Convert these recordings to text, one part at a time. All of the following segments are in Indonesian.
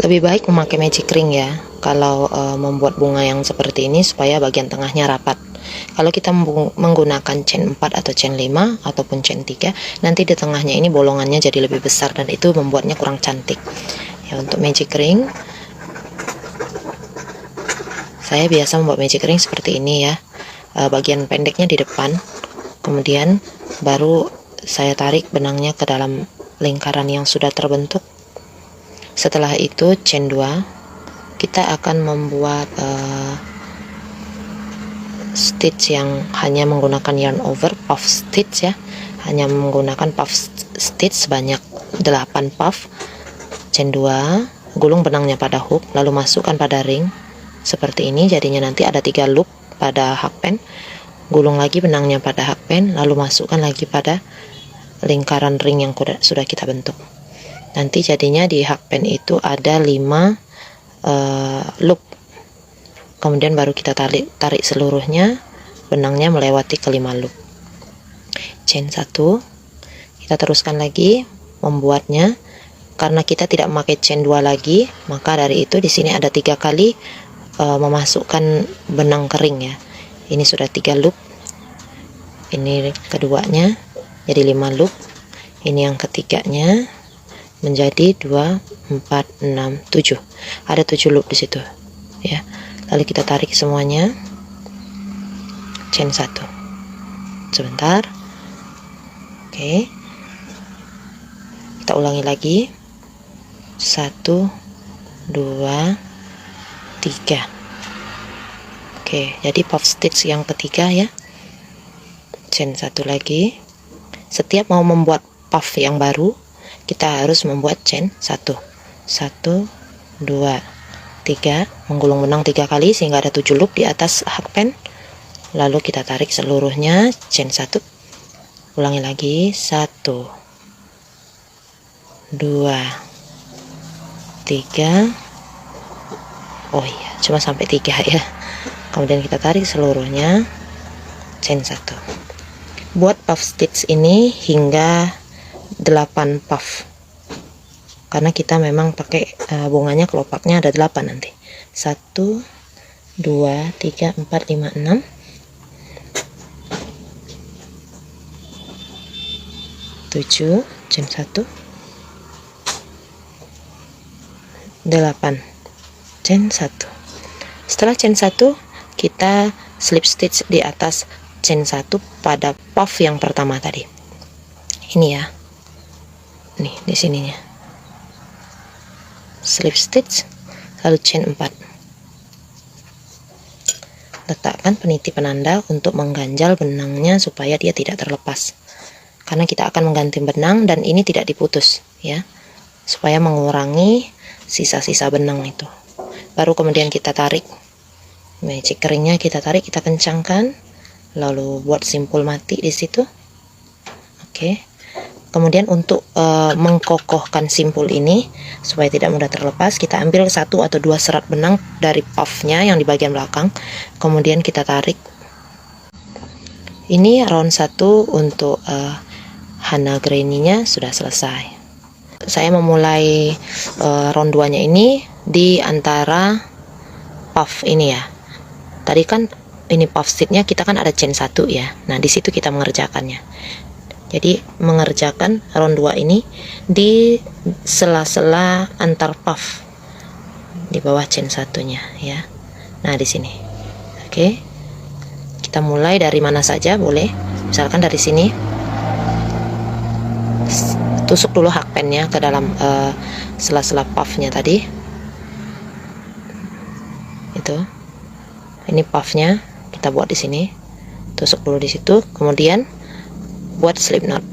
Lebih baik memakai magic ring ya kalau membuat bunga yang seperti ini, supaya bagian tengahnya rapat. Kalau kita menggunakan chain 4 atau chain 5 ataupun chain 3, nanti di tengahnya ini bolongannya jadi lebih besar dan itu membuatnya kurang cantik. Ya, untuk magic ring saya biasa membuat magic ring seperti ini ya. Bagian pendeknya di depan, kemudian baru saya tarik benangnya ke dalam lingkaran yang sudah terbentuk. Setelah itu chain 2 kita akan membuat stitch yang hanya menggunakan yarn over puff stitch ya, hanya menggunakan puff stitch sebanyak 8 puff. Chain 2, gulung benangnya pada hook, lalu masukkan pada ring seperti ini. Jadinya nanti ada 3 loop pada hakpen. Gulung lagi benangnya pada hakpen, lalu masukkan lagi pada lingkaran ring yang sudah kita bentuk. Nanti jadinya di hakpen itu ada 5 loop. Kemudian baru kita tarik seluruhnya, benangnya melewati ke 5 loop. Chain 1, kita teruskan lagi membuatnya. Karena kita tidak memakai chain 2 lagi, maka dari itu di sini ada 3 kali memasukkan benang kering ya. Ini sudah 3 loop, ini keduanya jadi 5 loop, ini yang ketiganya menjadi 2, 4, 6, 7. Ada 7 loop di situ ya. Lalu kita tarik semuanya, chain 1 sebentar. Oke, kita ulangi lagi, 1, 2, 3. Oke, jadi puff stitch yang ketiga ya, chain 1 lagi. Setiap mau membuat puff yang baru, kita harus membuat chain 1, 1, 2, 3, menggulung benang 3 kali sehingga ada 7 loop di atas hakpen. Lalu kita tarik seluruhnya, chain 1, ulangi lagi, 1, 2, 3. Oh iya, cuma sampai 3 ya. Kemudian kita tarik seluruhnya, chain 1. Buat puff stitch ini hingga 8 puff, karena kita memang pakai bunganya, kelopaknya ada 8 nanti. 1, 2, 3, 4, 5, 6, 7, chain 1, 8, chain 1. Setelah chain 1, kita slip stitch di atas chain 1 pada puff yang pertama tadi. Ini ya, nih di sininya slip stitch, lalu chain 4. Letakkan peniti penanda untuk mengganjal benangnya supaya dia tidak terlepas, karena kita akan mengganti benang dan ini tidak diputus ya, supaya mengurangi sisa-sisa benang itu. Baru kemudian kita tarik magic ringnya, kita tarik, kita kencangkan, lalu buat simpul mati di situ. Oke. Kemudian untuk mengkokohkan simpul ini supaya tidak mudah terlepas, kita ambil 1 atau 2 serat benang dari puffnya yang di bagian belakang, kemudian kita tarik. Ini round 1 untuk Hana Granny-nya sudah selesai. Saya memulai round 2 nya ini di antara puff ini ya. Tadi kan ini puff stitch-nya kita kan ada chain 1 ya. Nah, di situ kita mengerjakannya. Jadi mengerjakan round 2 ini di sela-sela antar puff di bawah chain 1-nya ya. Nah, di sini. Oke. Kita mulai dari mana saja boleh. Misalkan dari sini. Tusuk dulu hakpennya ke dalam sela-sela puffnya tadi. Itu. Ini puffnya kita buat di sini, tusuk dulu di situ, kemudian buat slip knot.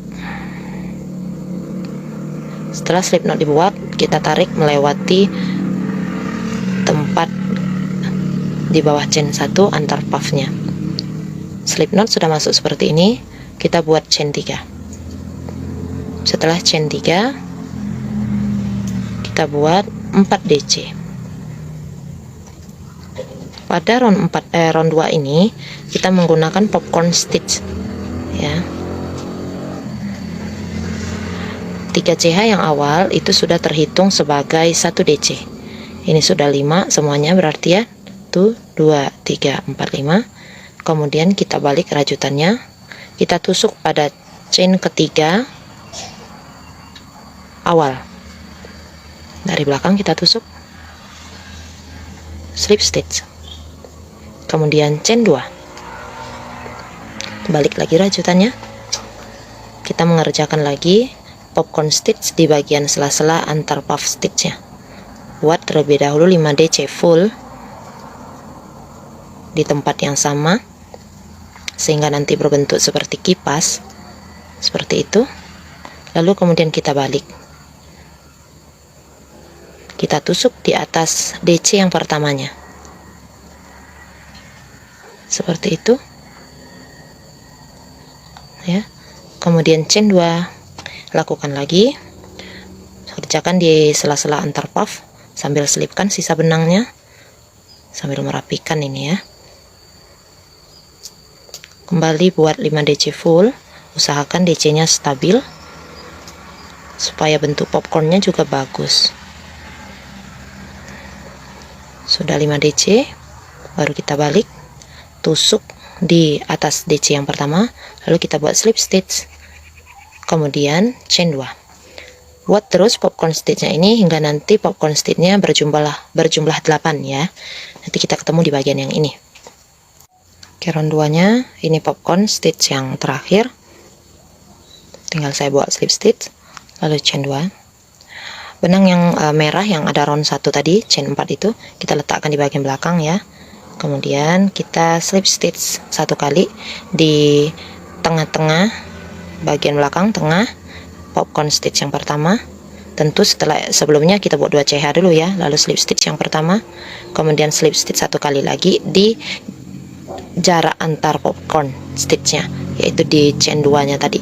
Setelah slip knot dibuat, kita tarik melewati tempat di bawah chain 1 antar puffnya. Slip knot sudah masuk seperti ini, kita buat chain 3. Setelah chain 3, kita buat 4 DC. Pada round 2 ini kita menggunakan popcorn stitch ya. 3 CH yang awal itu sudah terhitung sebagai 1 DC. Ini sudah 5 semuanya berarti ya. 1, 2, 3, 4, 5. Kemudian kita balik rajutannya. Kita tusuk pada chain ketiga awal. Dari belakang kita tusuk. Slip stitch. Kemudian chain 2. Balik lagi rajutannya. Kita mengerjakan lagi popcorn stitch di bagian sela-sela antar puff stitchnya. Buat terlebih dahulu 5 DC full di tempat yang sama sehingga nanti berbentuk seperti kipas seperti itu. Lalu kemudian kita balik, kita tusuk di atas DC yang pertamanya seperti itu ya. Kemudian chain 2, lakukan lagi, kerjakan di sela-sela antar puff sambil selipkan sisa benangnya sambil merapikan ini ya. Kembali buat 5 DC full, usahakan DC nya stabil supaya bentuk popcornnya juga bagus. Sudah 5 DC, baru kita balik, tusuk di atas DC yang pertama, lalu kita buat slip stitch, kemudian chain 2. Buat terus popcorn stitchnya ini hingga nanti popcorn stitchnya berjumlah 8 ya. Nanti kita ketemu di bagian yang ini. Oke, round 2 nya ini popcorn stitch yang terakhir, tinggal saya buat slip stitch lalu chain 2. Benang yang merah yang ada round 1 tadi, chain 4 itu kita letakkan di bagian belakang ya. Kemudian kita slip stitch 1 kali di tengah-tengah bagian belakang tengah popcorn stitch yang pertama. Tentu sebelumnya kita buat 2 CH dulu ya, lalu slip stitch yang pertama, kemudian slip stitch 1 kali lagi di jarak antar popcorn stitchnya, yaitu di chain 2 nya tadi.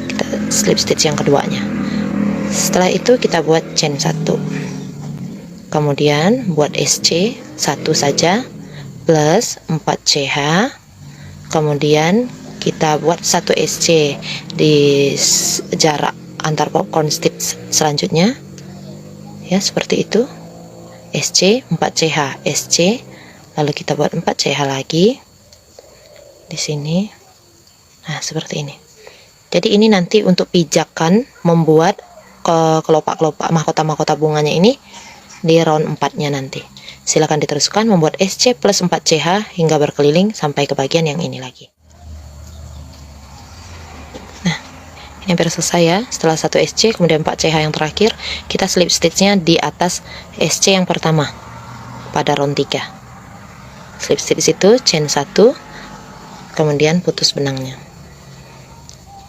Kita slip stitch yang keduanya. Setelah itu kita buat chain 1, kemudian buat SC 1 saja plus 4 CH, kemudian kita buat 1 SC di jarak antar popcorn stitch selanjutnya ya, seperti itu. SC 4 CH SC, lalu kita buat 4 CH lagi di sini. Nah, seperti ini. Jadi ini nanti untuk pijakan membuat kelopak-kelopak mahkota-mahkota bunganya ini di round 4 nya nanti. Silakan diteruskan membuat SC plus 4 CH hingga berkeliling sampai ke bagian yang ini lagi. Nah, ini hampir selesai ya. Setelah 1 SC kemudian 4 CH yang terakhir, kita slip stitchnya di atas SC yang pertama pada round 3. Slip stitch itu chain 1, kemudian putus benangnya.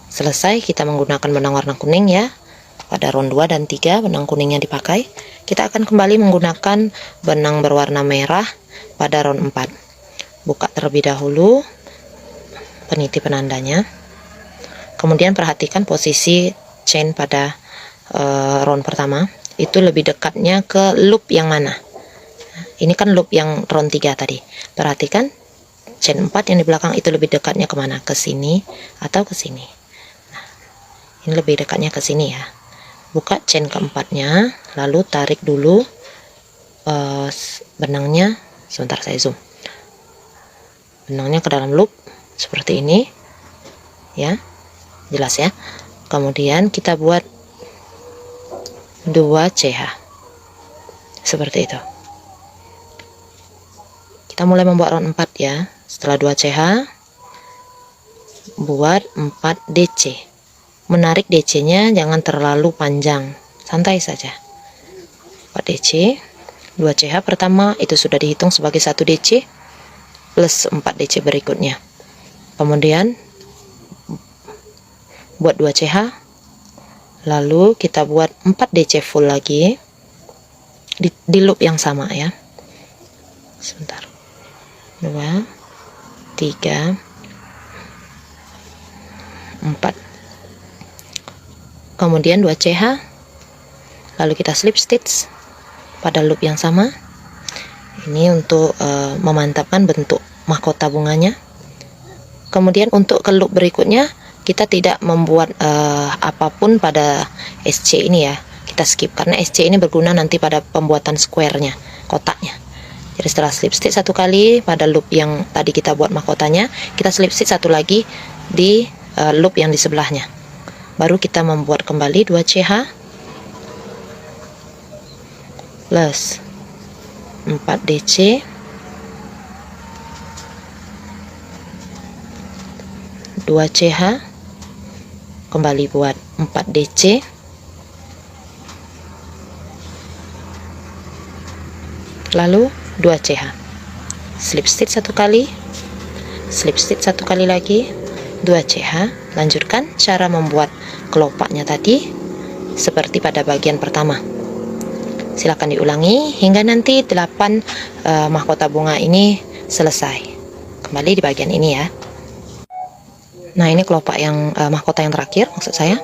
Selesai, kita menggunakan benang warna kuning ya. Pada round 2 dan 3 benang kuningnya dipakai. Kita akan kembali menggunakan benang berwarna merah pada round 4. Buka terlebih dahulu peniti penandanya. Kemudian perhatikan posisi chain pada round pertama. Itu lebih dekatnya ke loop yang mana. Ini kan loop yang round 3 tadi. Perhatikan chain 4 yang di belakang itu lebih dekatnya kemana? Ke sini atau ke sini. Nah, ini lebih dekatnya ke sini ya. Buka chain keempatnya, lalu tarik dulu benangnya. Sebentar saya zoom. Benangnya ke dalam loop seperti ini ya, jelas ya. Kemudian kita buat 2 CH seperti itu. Kita mulai membuat round 4 ya. Setelah 2 CH buat 4 DC. Menarik DC nya jangan terlalu panjang, santai saja. 4 DC, 2 CH pertama itu sudah dihitung sebagai 1 DC plus 4 DC berikutnya. Kemudian buat 2 CH, lalu kita buat 4 DC full lagi di loop yang sama ya. Sebentar. 2, 3, 4. Kemudian 2 CH, lalu kita slip stitch pada loop yang sama. Ini untuk memantapkan bentuk mahkota bunganya. Kemudian untuk ke loop berikutnya kita tidak membuat apapun pada SC ini ya, kita skip karena SC ini berguna nanti pada pembuatan square-nya, kotaknya. Jadi setelah slip stitch satu kali pada loop yang tadi kita buat mahkotanya, kita slip stitch satu lagi di loop yang di sebelahnya, baru kita membuat kembali 2 CH plus 4 DC 2 CH, kembali buat 4 DC, lalu 2 CH, slip stitch satu kali, slip stitch satu kali lagi, 2 CH. Lanjutkan cara membuat kelopaknya tadi seperti pada bagian pertama. Silakan diulangi hingga nanti 8 mahkota bunga ini selesai. Kembali di bagian ini ya. Nah, ini kelopak yang mahkota yang terakhir maksud saya.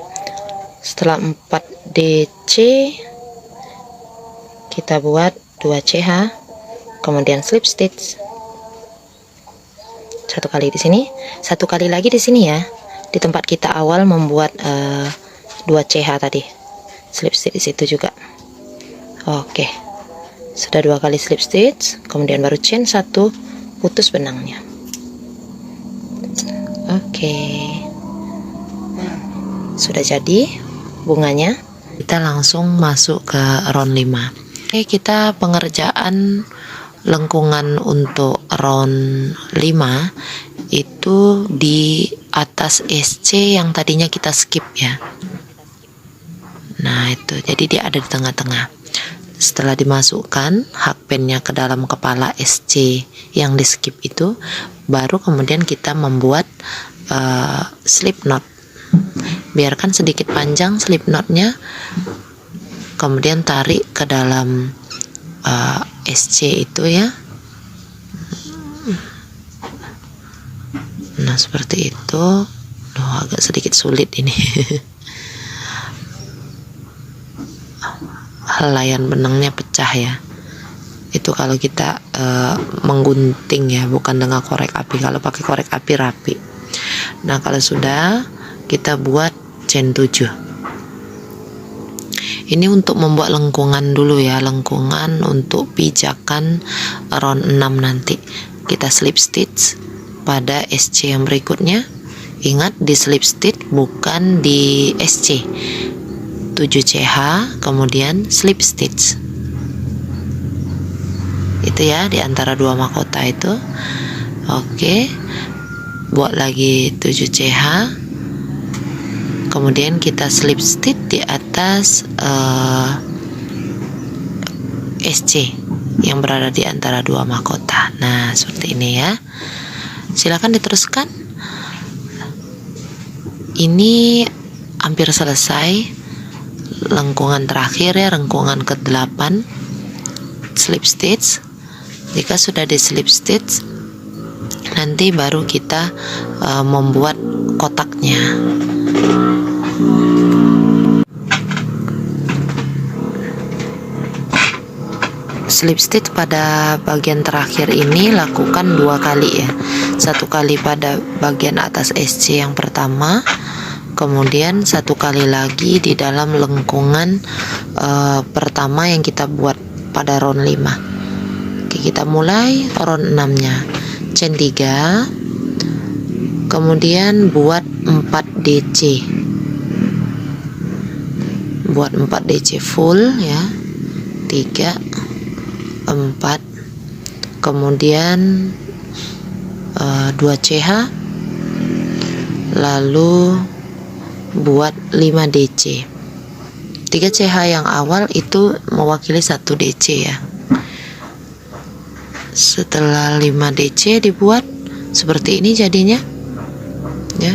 Setelah 4 DC kita buat 2 CH, kemudian slip stitch satu kali di sini, satu kali lagi di sini ya, di tempat kita awal membuat 2 CH tadi, slip stitch di situ juga. Oke, sudah 2 kali slip stitch, kemudian baru chain 1, putus benangnya. Oke, sudah jadi bunganya. Kita langsung masuk ke round 5. Oke, kita pengerjaan lengkungan untuk round 5 itu di atas SC yang tadinya kita skip ya. Nah itu, jadi dia ada di tengah-tengah. Setelah dimasukkan hakpennya ke dalam kepala SC yang di skip itu, baru kemudian kita membuat slip knot. Biarkan sedikit panjang slip knotnya, kemudian tarik ke dalam SC itu ya. Nah seperti itu. Agak sedikit sulit ini. Helaian benangnya pecah ya. Itu kalau kita menggunting ya, bukan dengan korek api. Kalau pakai korek api rapi. Nah kalau sudah, kita buat chain 7. Ini untuk membuat lengkungan dulu ya, lengkungan untuk pijakan round 6 nanti. Kita slip stitch pada SC yang berikutnya. Ingat di slip stitch bukan di SC. 7 CH, kemudian slip stitch. Itu ya, di antara 2 mahkota itu. Oke, buat lagi 7 CH, kemudian kita slip stitch di atas SC yang berada di antara 2 mahkota. Nah seperti ini ya. Silakan diteruskan. Ini hampir selesai lengkungan terakhir ya, lengkungan ke-8, slip stitch. Jika sudah di slip stitch, nanti baru kita membuat kotaknya. Slip stitch pada bagian terakhir ini lakukan 2 kali ya. 1 kali pada bagian atas SC yang pertama, kemudian 1 kali lagi di dalam lengkungan pertama yang kita buat pada round 5. Oke, kita mulai round 6 nya. Chain 3, kemudian buat 4 DC, buat 4 DC full ya, 3 4, kemudian 2 CH, lalu buat 5 DC. 3 CH yang awal itu mewakili 1 DC ya. Setelah 5 DC dibuat seperti ini jadinya ya,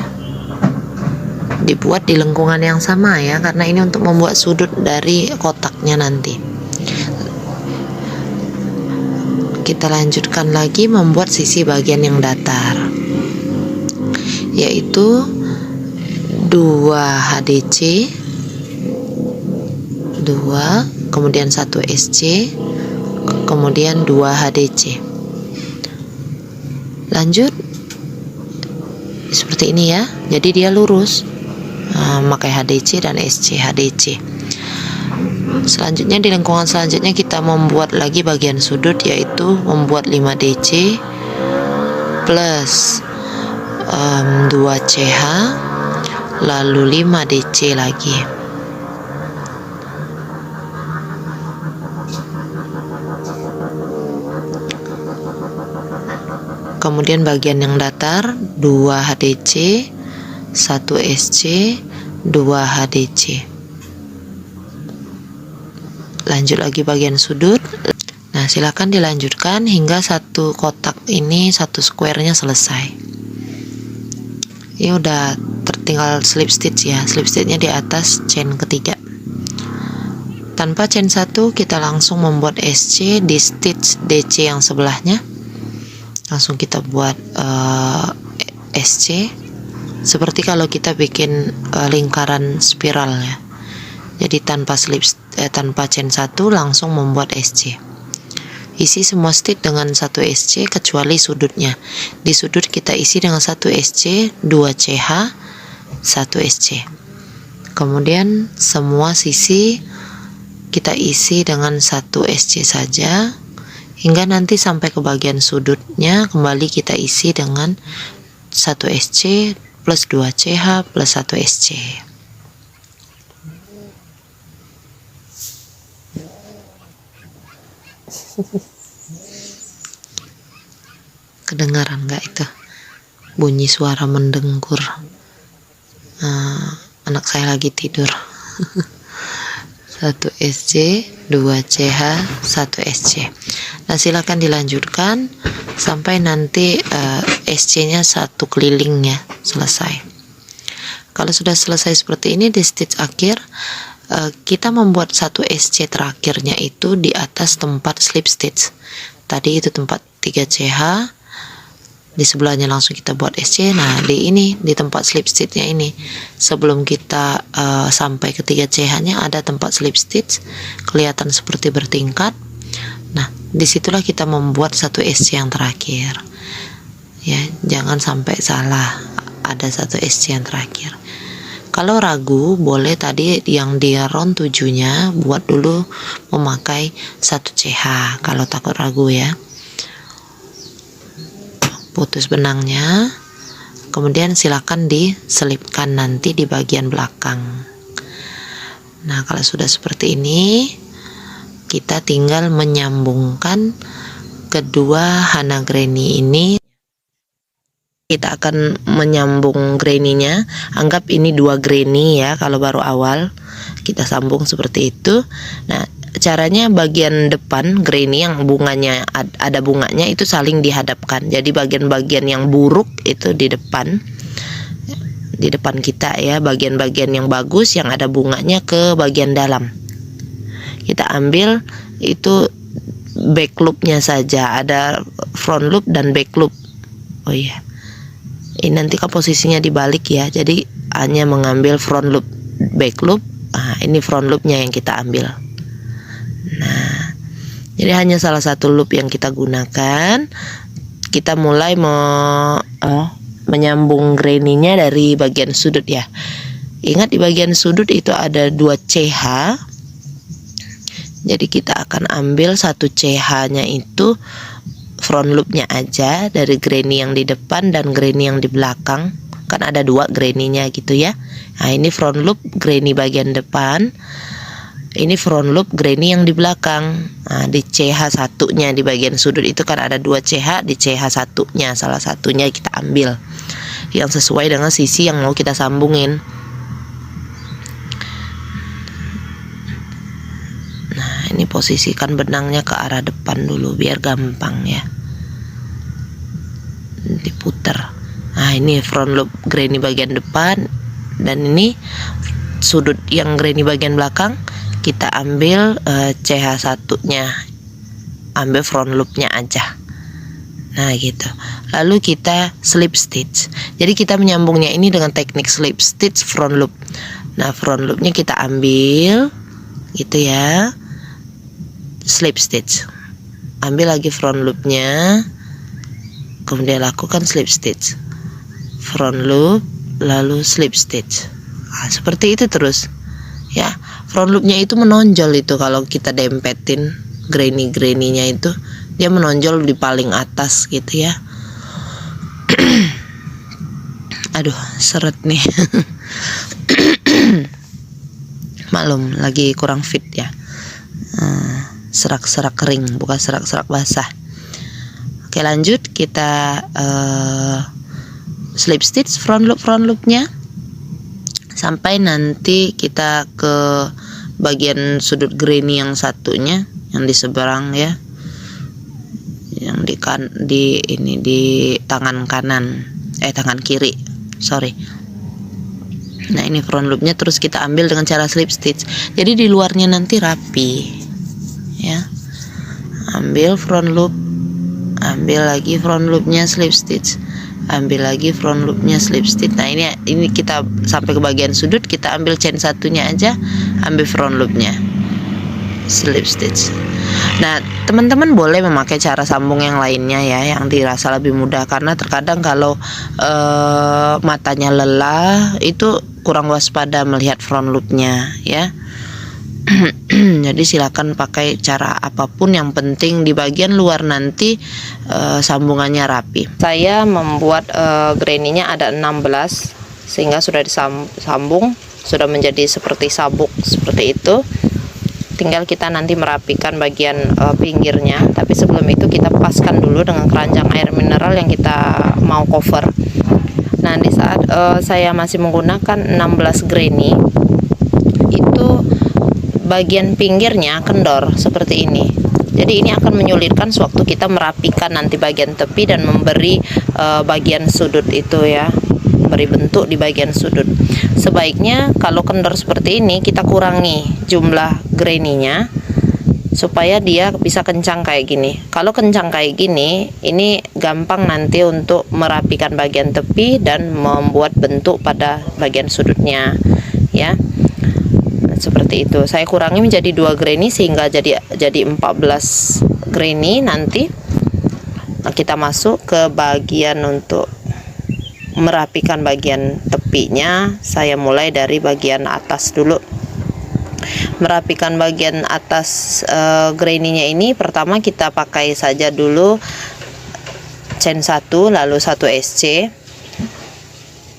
dibuat di lengkungan yang sama ya, karena ini untuk membuat sudut dari kotaknya nanti. Kita lanjutkan lagi membuat sisi bagian yang datar, yaitu 2 HDC, 2, kemudian 1 SC, kemudian 2 HDC. Lanjut seperti ini ya, jadi dia lurus. Pakai HDC dan SC HDC. Selanjutnya di lingkungan selanjutnya kita membuat lagi bagian sudut, yaitu membuat 5 DC plus 2 CH lalu 5 DC lagi. Kemudian bagian yang datar 2 HDC 1 SC 2 HDC. Lanjut lagi bagian sudut. Nah, silakan dilanjutkan hingga satu kotak ini, satu square-nya selesai. Ini udah tertinggal slip stitch ya. Slip stitch-nya di atas chain ketiga. Tanpa chain 1 kita langsung membuat SC di stitch DC yang sebelahnya. Langsung kita buat SC seperti kalau kita bikin lingkaran spiral ya. Jadi tanpa chain 1 langsung membuat SC. Isi semua stitch dengan 1 SC kecuali sudutnya. Di sudut kita isi dengan 1 SC 2 CH 1 SC. Kemudian semua sisi kita isi dengan 1 SC saja, hingga nanti sampai ke bagian sudutnya kembali kita isi dengan 1 SC plus 2 CH plus 1 SC. Kedengaran nggak itu bunyi suara mendengkur? Anak saya lagi tidur. 1 SC 2 CH 1 SC. Nah, silakan dilanjutkan sampai nanti SC nya satu kelilingnya selesai. Kalau sudah selesai seperti ini, di stitch akhir kita membuat 1 SC terakhirnya itu di atas tempat slip stitch. Tadi itu tempat 3 CH, di sebelahnya langsung kita buat SC. Nah, di tempat slip stitchnya ini, sebelum kita sampai ke 3 CH nya ada tempat slip stitch, kelihatan seperti bertingkat. Nah, disitulah kita membuat 1 SC yang terakhir ya, jangan sampai salah, ada 1 SC yang terakhir. Kalau ragu, boleh tadi yang di round 7-nya buat dulu memakai 1 CH kalau takut ragu ya. Putus benangnya, kemudian silakan diselipkan nanti di bagian belakang. Nah, kalau sudah seperti ini, kita tinggal menyambungkan kedua hana granny ini. Kita akan menyambung granny-nya. Anggap ini 2 granny ya, kalau baru awal kita sambung seperti itu. Nah, caranya bagian depan granny yang bunganya ada bunganya itu saling dihadapkan. Jadi bagian-bagian yang buruk itu di depan kita ya, bagian-bagian yang bagus yang ada bunganya ke bagian dalam. Kita ambil itu back loop-nya saja, ada front loop dan back loop. Oh iya, ini nanti kan posisinya dibalik ya, jadi hanya mengambil front loop, back loop. Nah, ini front loopnya yang kita ambil. Nah, jadi hanya salah satu loop yang kita gunakan. Kita mulai menyambung granny-nya dari bagian sudut ya. Ingat, di bagian sudut itu ada 2 CH. Jadi kita akan ambil 1 CH-nya itu front loop-nya aja dari granny yang di depan dan granny yang di belakang. Kan ada 2 granny-nya gitu ya. Nah, ini front loop granny bagian depan. Ini front loop granny yang di belakang. Nah, di CH 1-nya di bagian sudut itu kan ada 2 CH, di CH 1-nya salah satunya kita ambil yang sesuai dengan sisi yang mau kita sambungin. Nah, ini posisikan benangnya ke arah depan dulu biar gampang ya, diputer. Nah, ini front loop granny bagian depan, dan ini sudut yang granny bagian belakang. Kita ambil CH 1-nya, ambil front loop-nya aja. Nah, gitu. Lalu kita slip stitch. Jadi kita menyambungnya ini dengan teknik slip stitch front loop. Nah, front loop-nya kita ambil gitu ya, slip stitch. Ambil lagi front loop-nya, kemudian lakukan slip stitch. front loop, lalu slip stitch. Nah, seperti itu terus ya. Front loopnya itu menonjol itu kalau kita dempetin granny-granny-nya itu, dia menonjol di paling atas gitu ya. Aduh, seret nih. Maklum, lagi kurang fit ya. Serak-serak kering, bukan serak-serak basah. Oke, lanjut kita slip stitch front loopnya sampai nanti kita ke bagian sudut granny yang satunya, yang di seberang ya, yang di tangan kanan, tangan kiri, sorry. Nah, ini front loopnya, terus kita ambil dengan cara slip stitch. Jadi di luarnya nanti rapi ya. Ambil front loop, ambil lagi front loopnya, slip stitch, ambil lagi front loopnya, slip stitch. Nah, ini kita sampai ke bagian sudut, kita ambil chain satunya aja, ambil front loopnya, slip stitch. Nah, teman-teman boleh memakai cara sambung yang lainnya ya, yang dirasa lebih mudah, karena terkadang kalau matanya lelah itu kurang waspada melihat front loopnya ya. Jadi silakan pakai cara apapun, yang penting di bagian luar nanti sambungannya rapi. Saya membuat granny-nya ada 16 sehingga sudah disambung, sudah menjadi seperti sabuk seperti itu. Tinggal kita nanti merapikan bagian pinggirnya, tapi sebelum itu kita paskan dulu dengan keranjang air mineral yang kita mau cover. Nah, di saat saya masih menggunakan 16 granny, itu bagian pinggirnya kendor seperti ini. Jadi ini akan menyulitkan sewaktu kita merapikan nanti bagian tepi dan memberi bagian sudut itu ya, beri bentuk di bagian sudut. Sebaiknya kalau kendor seperti ini kita kurangi jumlah granny-nya supaya dia bisa kencang kayak gini. Kalau kencang kayak gini, ini gampang nanti untuk merapikan bagian tepi dan membuat bentuk pada bagian sudutnya ya. Seperti itu. Saya kurangi menjadi 2 granny sehingga jadi 14 granny. Nanti kita masuk ke bagian untuk merapikan bagian tepinya. Saya mulai dari bagian atas dulu. Merapikan bagian atas granny-nya ini, pertama kita pakai saja dulu chain 1 lalu 1 SC,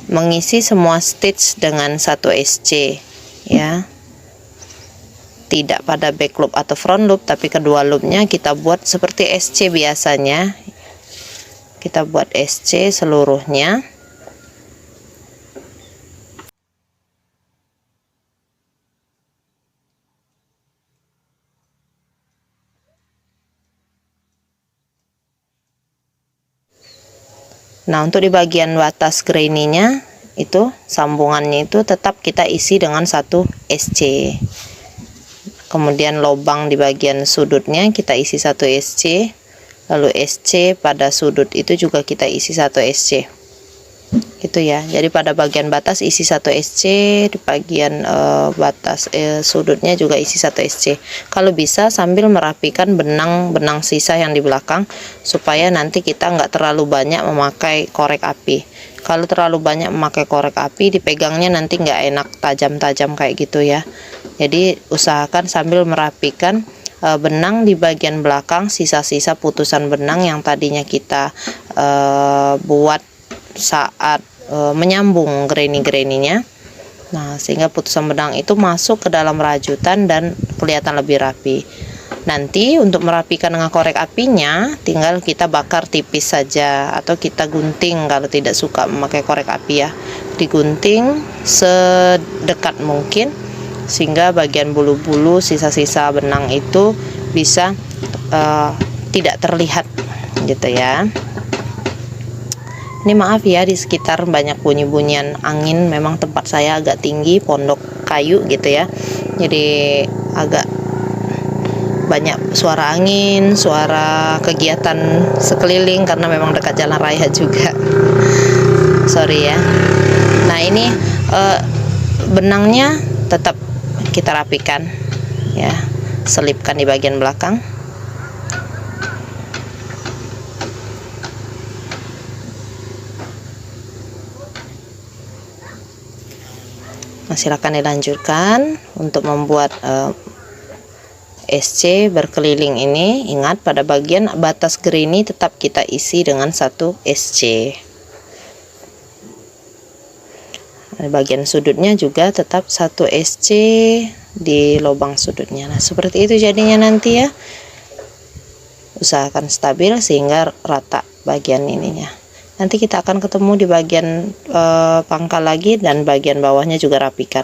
mengisi semua stitch dengan 1 SC ya. Tidak pada back loop atau front loop, tapi kedua loopnya kita buat seperti SC biasanya. Kita buat SC seluruhnya. Nah, untuk di bagian atas granny-nya itu sambungannya itu tetap kita isi dengan 1 SC. Kemudian lubang di bagian sudutnya kita isi 1 SC, lalu SC pada sudut itu juga kita isi 1 SC gitu ya. Jadi pada bagian batas isi 1 SC, di bagian batas sudutnya juga isi 1 SC. Kalau bisa sambil merapikan benang-benang sisa yang di belakang supaya nanti kita nggak terlalu banyak memakai korek api. Kalau terlalu banyak memakai korek api, dipegangnya nanti nggak enak, tajam-tajam kayak gitu ya. Jadi usahakan sambil merapikan benang di bagian belakang, sisa-sisa putusan benang yang tadinya kita buat saat menyambung granny-granny-nya. Nah, sehingga putusan benang itu masuk ke dalam rajutan dan kelihatan lebih rapi. Nanti untuk merapikan dengan korek apinya, tinggal kita bakar tipis saja atau kita gunting kalau tidak suka memakai korek api ya. Digunting sedekat mungkin sehingga bagian bulu-bulu sisa-sisa benang itu bisa tidak terlihat gitu ya. Ini maaf ya, di sekitar banyak bunyi-bunyian angin, memang tempat saya agak tinggi, pondok kayu gitu ya, jadi agak banyak suara angin, suara kegiatan sekeliling karena memang dekat jalan raya juga. Sorry ya. Nah, ini benangnya tetap kita rapikan ya, selipkan di bagian belakang. Nah, silakan dilanjutkan untuk membuat SC berkeliling ini. Ingat, pada bagian batas granny tetap kita isi dengan satu SC. Bagian sudutnya juga tetap satu SC di lubang sudutnya. Nah, seperti itu jadinya nanti ya. Usahakan stabil sehingga rata bagian ininya. Nanti kita akan ketemu di bagian pangkal lagi, dan bagian bawahnya juga rapikan.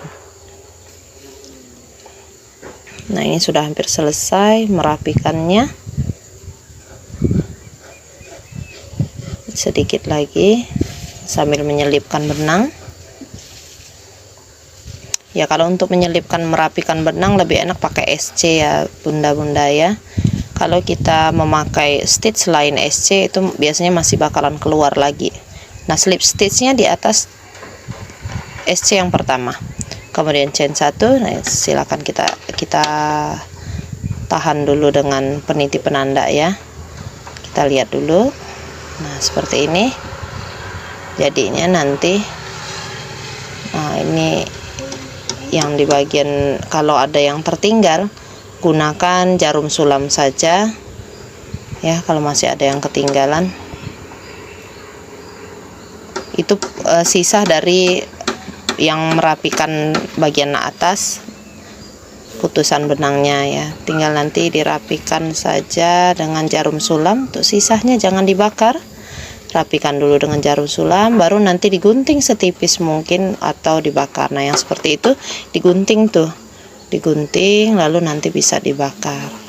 Nah, ini sudah hampir selesai merapikannya. Sedikit lagi sambil menyelipkan benang. Ya, kalau untuk menyelipkan merapikan benang lebih enak pakai SC ya bunda-bunda ya. Kalau kita memakai stitch selain SC itu biasanya masih bakalan keluar lagi. Nah, slip stitchnya di atas SC yang pertama, kemudian chain 1. Nah, silakan kita tahan dulu dengan peniti penanda ya. Kita lihat dulu. Nah, seperti ini jadinya nanti. Nah, ini yang di bagian, kalau ada yang tertinggal gunakan jarum sulam saja ya. Kalau masih ada yang ketinggalan, itu sisa dari yang merapikan bagian atas, putusan benangnya ya, tinggal nanti dirapikan saja dengan jarum sulam. Untuk sisanya jangan dibakar, rapikan dulu dengan jarum sulam, baru nanti digunting setipis mungkin atau dibakar. Nah, yang seperti itu digunting tuh, digunting lalu nanti bisa dibakar.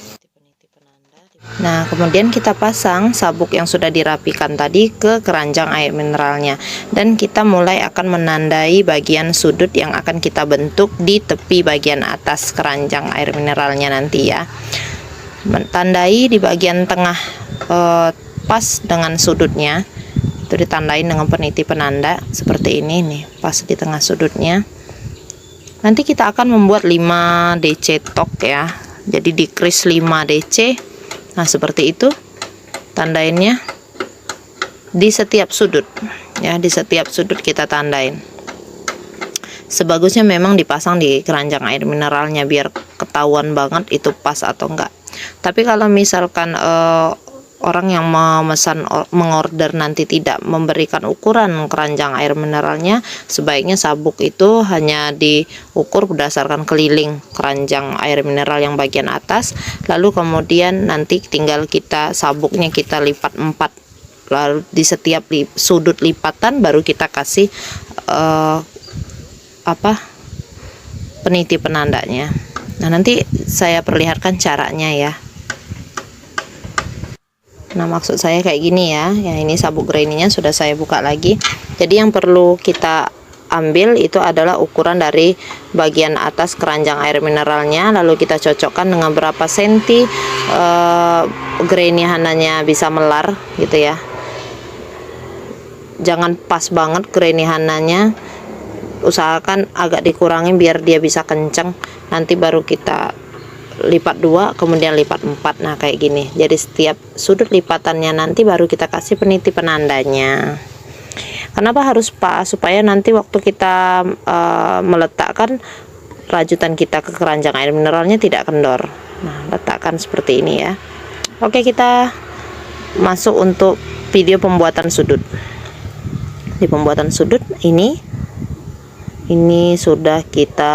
Nah, kemudian kita pasang sabuk yang sudah dirapikan tadi ke keranjang air mineralnya, dan kita mulai akan menandai bagian sudut yang akan kita bentuk di tepi bagian atas keranjang air mineralnya nanti ya. Tandai di bagian tengah pas dengan sudutnya, itu ditandain dengan peniti penanda seperti ini nih, pas di tengah sudutnya. Nanti kita akan membuat 5 DC tok ya, jadi decrease 5 DC. Nah, seperti itu tandainnya di setiap sudut ya, di setiap sudut kita tandain. Sebagusnya memang dipasang di keranjang air mineralnya biar ketahuan banget itu pas atau enggak. Tapi kalau misalkan orang yang memesan, mengorder nanti tidak memberikan ukuran keranjang air mineralnya, sebaiknya sabuk itu hanya diukur berdasarkan keliling keranjang air mineral yang bagian atas, lalu kemudian nanti tinggal sabuknya kita lipat 4, lalu di setiap sudut lipatan baru kita kasih peniti penandanya. Nah, nanti saya perlihatkan caranya ya. Nah, maksud saya kayak gini ya. Yang ini sabuk granny-nya sudah saya buka lagi. Jadi yang perlu kita ambil itu adalah ukuran dari bagian atas keranjang air mineralnya, lalu kita cocokkan dengan berapa senti granny hananya bisa melar gitu ya. Jangan pas banget granny hananya, usahakan agak dikurangin biar dia bisa kenceng. Nanti baru kita lipat 2, kemudian lipat 4. Nah, kayak gini. Jadi setiap sudut lipatannya nanti baru kita kasih peniti penandanya. Kenapa harus pas? Supaya nanti waktu kita meletakkan rajutan kita ke keranjang air mineralnya tidak kendor. Nah, letakkan seperti ini ya. Oke, kita masuk untuk video pembuatan sudut. Di pembuatan sudut ini sudah kita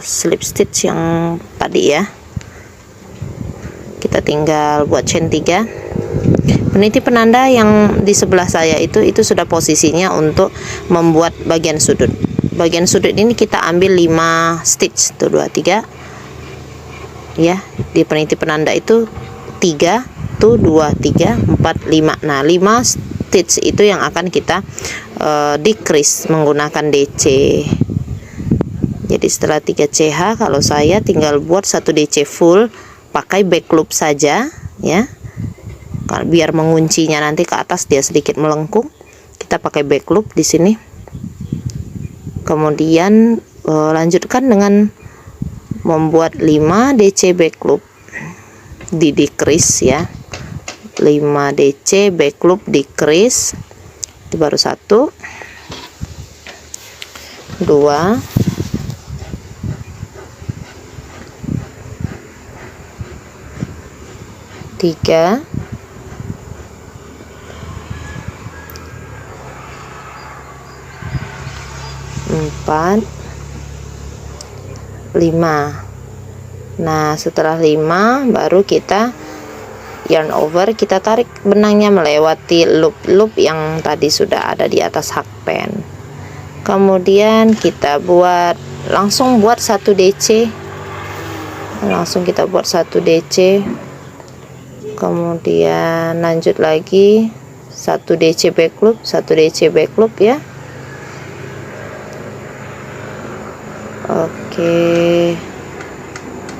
slip stitch yang tadi ya. Kita tinggal buat chain 3. Peniti penanda yang di sebelah saya itu sudah posisinya untuk membuat bagian sudut. Bagian sudut ini kita ambil 5 stitch, tuh 2 3 ya. Di peniti penanda itu 3, tuh 2 3 4 5. Nah, 5 stitch itu yang akan kita decrease menggunakan DC. Jadi setelah 3 CH, kalau saya tinggal buat 1 DC full pakai back loop saja ya. Biar menguncinya nanti ke atas dia sedikit melengkung, kita pakai back loop di sini. Kemudian lanjutkan dengan membuat 5 DC back loop di decrease ya. 5 DC back loop decrease. Itu baru 1 2 3, 4, 5. Nah, setelah 5 baru kita yarn over, kita tarik benangnya melewati loop-loop yang tadi sudah ada di atas hakpen. Kemudian kita langsung buat 1 DC. Langsung kita buat 1 DC. Kemudian lanjut lagi 1 DC back loop, 1 DC back loop ya. Oke.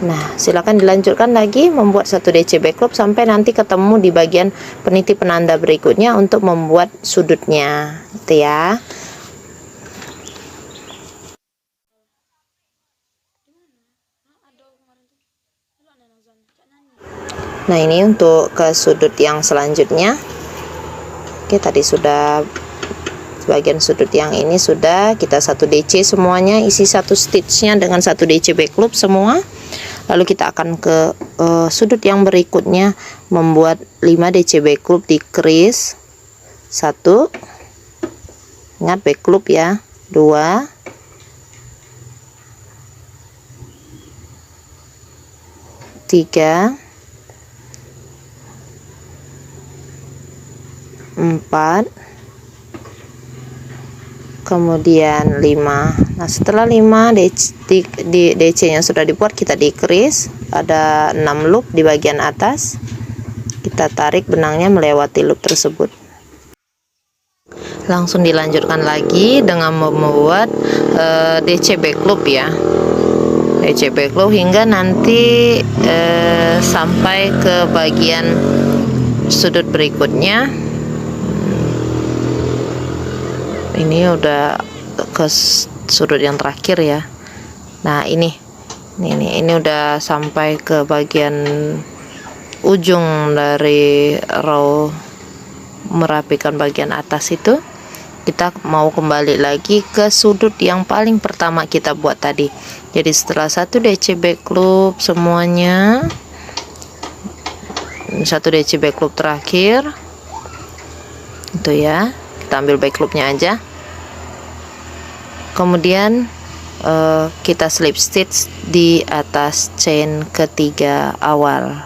Nah, silakan dilanjutkan lagi membuat 1 DC back loop sampai nanti ketemu di bagian peniti penanda berikutnya untuk membuat sudutnya, gitu ya. Nah, ini untuk ke sudut yang selanjutnya. Oke, tadi sudah bagian sudut yang ini sudah kita 1 DC semuanya, isi 1 stitchnya dengan 1 DC back loop semua. Lalu kita akan ke sudut yang berikutnya, membuat 5 DC back loop di crease 1, ingat back loop ya, 2, 3, 4, kemudian 5. Nah, setelah 5 DC nya sudah dibuat, kita decrease, ada 6 loop di bagian atas, kita tarik benangnya melewati loop tersebut. Langsung dilanjutkan lagi dengan membuat DC back loop ya, DC back loop hingga nanti sampai ke bagian sudut berikutnya. Ini udah ke sudut yang terakhir ya. Nah, ini udah sampai ke bagian ujung dari row merapikan bagian atas itu. Kita mau kembali lagi ke sudut yang paling pertama kita buat tadi. Jadi setelah 1 DC back loop semuanya, 1 DC back loop terakhir itu ya, kita ambil back loopnya aja. Kemudian kita slip stitch di atas chain ketiga awal.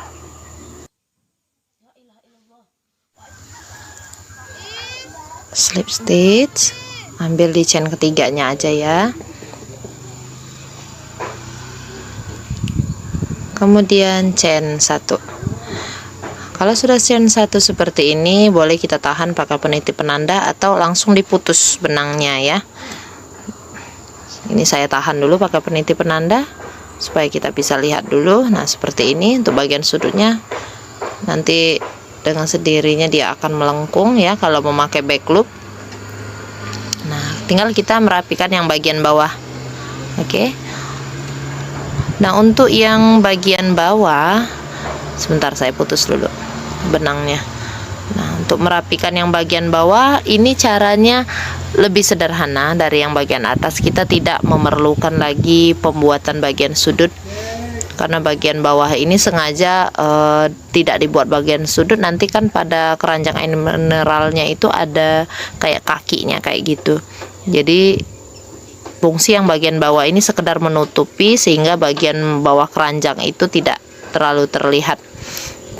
Slip stitch, ambil di chain ketiganya aja ya. Kemudian chain 1. Kalau sudah chain 1 seperti ini, boleh kita tahan pakai peniti penanda atau langsung diputus benangnya ya. Ini saya tahan dulu pakai peniti penanda supaya kita bisa lihat dulu. Nah, seperti ini untuk bagian sudutnya. Nanti dengan sendirinya dia akan melengkung ya kalau memakai back loop. Nah, tinggal kita merapikan yang bagian bawah. Oke. Nah, untuk yang bagian bawah, sebentar saya putus dulu benangnya. Nah, untuk merapikan yang bagian bawah, ini caranya lebih sederhana dari yang bagian atas. Kita tidak memerlukan lagi pembuatan bagian sudut, karena bagian bawah ini sengaja tidak dibuat bagian sudut. Nanti kan pada keranjang air mineralnya itu ada kayak kakinya kayak gitu. Jadi fungsi yang bagian bawah ini sekedar menutupi sehingga bagian bawah keranjang itu tidak terlalu terlihat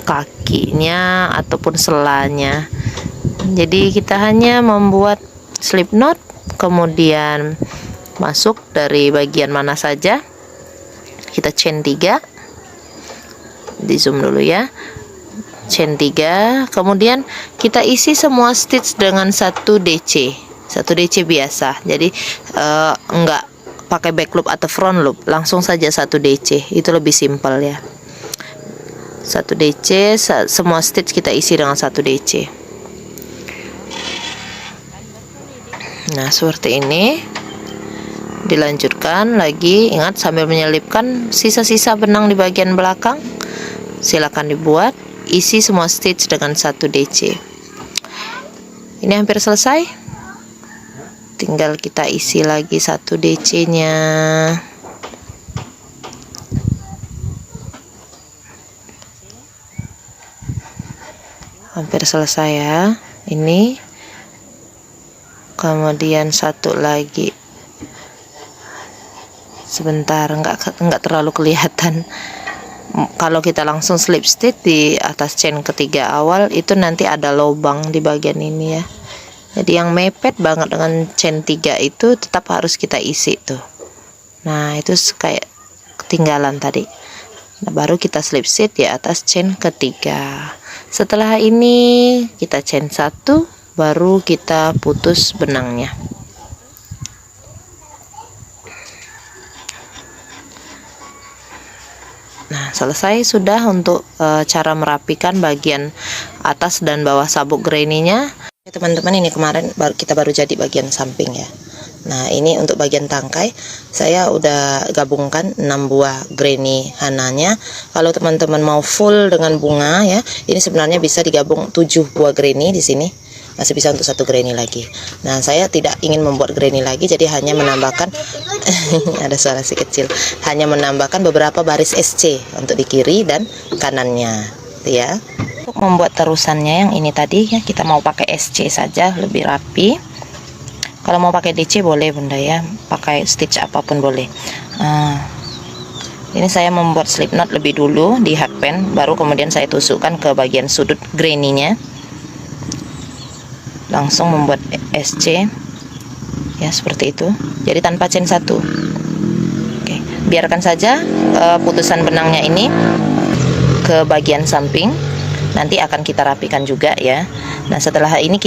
kakinya ataupun selanya. Jadi kita hanya membuat slip knot, kemudian masuk dari bagian mana saja, kita chain 3, di zoom dulu ya, chain 3, kemudian kita isi semua stitch dengan 1 DC biasa. Jadi enggak pakai back loop atau front loop, langsung saja 1 DC, itu lebih simpel ya. 1 DC, semua stitch kita isi dengan 1 DC. Nah, seperti ini. Dilanjutkan lagi, ingat sambil menyelipkan sisa-sisa benang di bagian belakang. Silakan dibuat, isi semua stitch dengan 1 DC. Ini hampir selesai. Tinggal kita isi lagi 1 DC-nya. Hampir selesai ya. Ini kemudian satu lagi. Sebentar, nggak terlalu kelihatan. Kalau kita langsung slip stitch di atas chain ketiga awal, itu nanti ada lubang di bagian ini ya. Jadi yang mepet banget dengan chain 3 itu tetap harus kita isi tuh. Nah, itu kayak ketinggalan tadi. Nah, baru kita slip stitch di atas chain ketiga. Setelah ini kita chain 1, baru kita putus benangnya. Nah, selesai sudah untuk cara merapikan bagian atas dan bawah sabuk granny-nya. Ya, teman-teman, ini kemarin kita baru jadi bagian samping ya. Nah, ini untuk bagian tangkai saya udah gabungkan 6 buah granny hananya. Kalau teman-teman mau full dengan bunga ya, ini sebenarnya bisa digabung 7 buah granny di sini. Masih bisa untuk 1 granny lagi. Nah, saya tidak ingin membuat granny lagi, jadi hanya menambahkan ada suara si kecil. Hanya menambahkan beberapa baris SC untuk di kiri dan kanannya, gitu ya. Untuk membuat terusannya yang ini tadi ya, kita mau pakai SC saja lebih rapi. Kalau mau pakai DC boleh Bunda ya, pakai stitch apapun boleh. Ini saya membuat slip knot lebih dulu di hakpen, baru kemudian saya tusukkan ke bagian sudut granny-nya. Langsung membuat SC ya, seperti itu. Jadi tanpa chain 1. Oke, biarkan saja putusan benangnya ini ke bagian samping. Nanti akan kita rapikan juga ya. Nah, setelah ini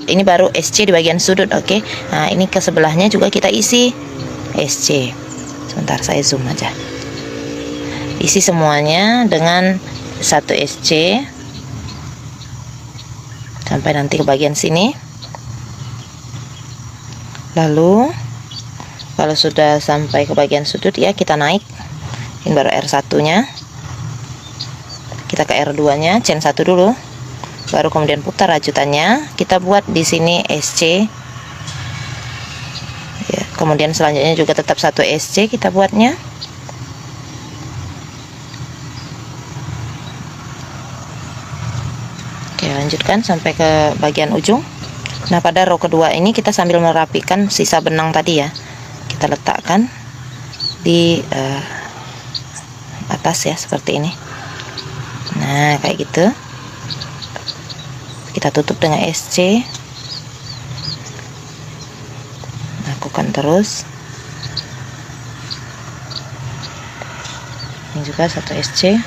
ini baru SC di bagian sudut. Oke. Nah, ini ke sebelahnya juga kita isi SC. Sebentar, saya zoom aja. Isi semuanya dengan 1 SC sampai nanti ke bagian sini. Lalu kalau sudah sampai ke bagian sudut ya, kita naik. Ini baru R1 nya, kita ke R2 nya, chain 1 dulu, baru kemudian putar rajutannya. Kita buat di sini SC ya, kemudian selanjutnya juga tetap 1 SC kita buatnya. Oke, lanjutkan sampai ke bagian ujung. Nah, pada row kedua ini kita sambil merapikan sisa benang tadi ya, kita letakkan di atas ya, seperti ini. Nah, kayak gitu. Kita tutup dengan SC. Lakukan terus. Ini juga 1 SC.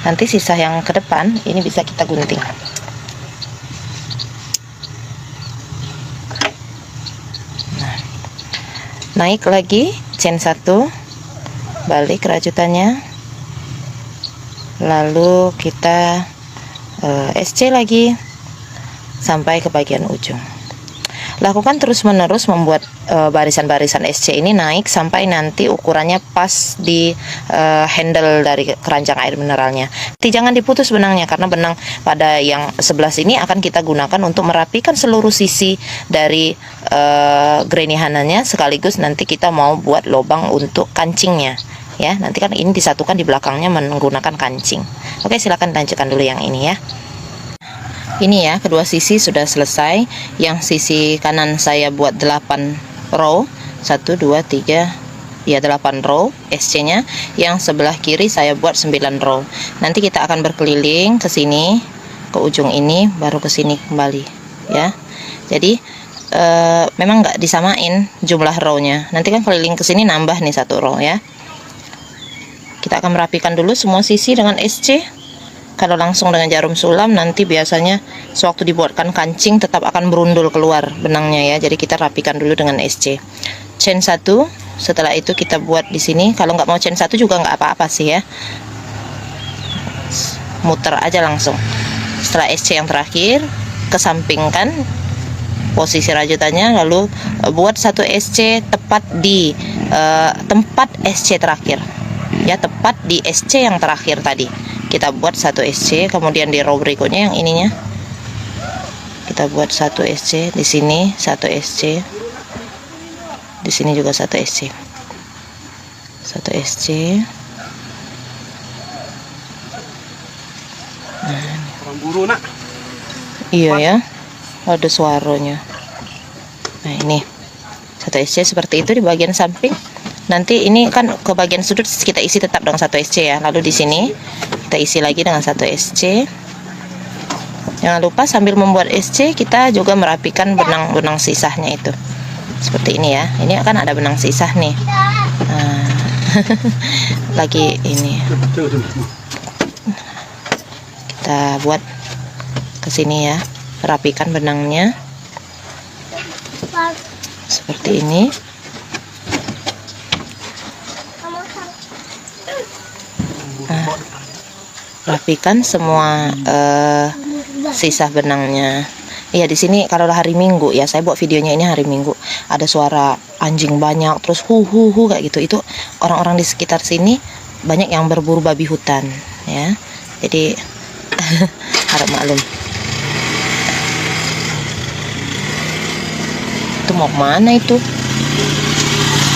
Nanti sisa yang ke depan ini bisa kita gunting. Nah, naik lagi chain 1, balik rajutannya, lalu kita SC lagi sampai ke bagian ujung. Lakukan terus-menerus membuat barisan-barisan SC ini naik sampai nanti ukurannya pas di handle dari keranjang air mineralnya. Jangan diputus benangnya, karena benang pada yang sebelah sini akan kita gunakan untuk merapikan seluruh sisi dari granny hananya, sekaligus nanti kita mau buat lubang untuk kancingnya ya. Nanti kan ini disatukan di belakangnya menggunakan kancing. Oke, silakan lanjutkan dulu yang ini ya. Ini ya, kedua sisi sudah selesai. Yang sisi kanan saya buat 8 row, 1 2 3 ya, 8 row SC nya. Yang sebelah kiri saya buat 9 row. Nanti kita akan berkeliling ke sini, ke ujung ini, baru ke sini kembali ya. Jadi memang nggak disamain jumlah row-nya. Nanti kan keliling ke sini nambah nih 1 row ya. Kita akan merapikan dulu semua sisi dengan SC. Kalau langsung dengan jarum sulam nanti biasanya sewaktu dibuatkan kancing tetap akan berundul keluar benangnya ya. Jadi kita rapikan dulu dengan SC. Chain 1, setelah itu kita buat di sini. Kalau nggak mau chain 1 juga nggak apa-apa sih ya. Muter aja langsung. Setelah SC yang terakhir, kesampingkan posisi rajutannya, lalu buat 1 SC tepat di tempat SC terakhir. Ya, tepat di SC yang terakhir tadi. Kita buat 1 SC, kemudian di row berikutnya yang ininya kita buat 1 SC, di sini 1 SC, di sini juga 1 SC, 1 SC. Nah, Guru nak. Iya ya, ada suaranya. Nah ini 1 SC seperti itu di bagian samping. Nanti ini kan ke bagian sudut kita isi tetap dengan 1 SC ya. Lalu di sini kita isi lagi dengan 1 SC. Jangan lupa sambil membuat SC kita juga merapikan benang-benang sisahnya itu. Seperti ini ya. Ini kan ada benang sisah nih. Nah, lagi ini kita buat ke sini ya. Rapikan benangnya. Seperti ini. Nah, rapikan semua sisa benangnya. Iya, di sini kalau hari Minggu ya, saya buat videonya ini hari Minggu. Ada suara anjing banyak, terus hu kayak gitu. Itu orang-orang di sekitar sini banyak yang berburu babi hutan ya. Jadi harap maklum. Itu mau kemana itu?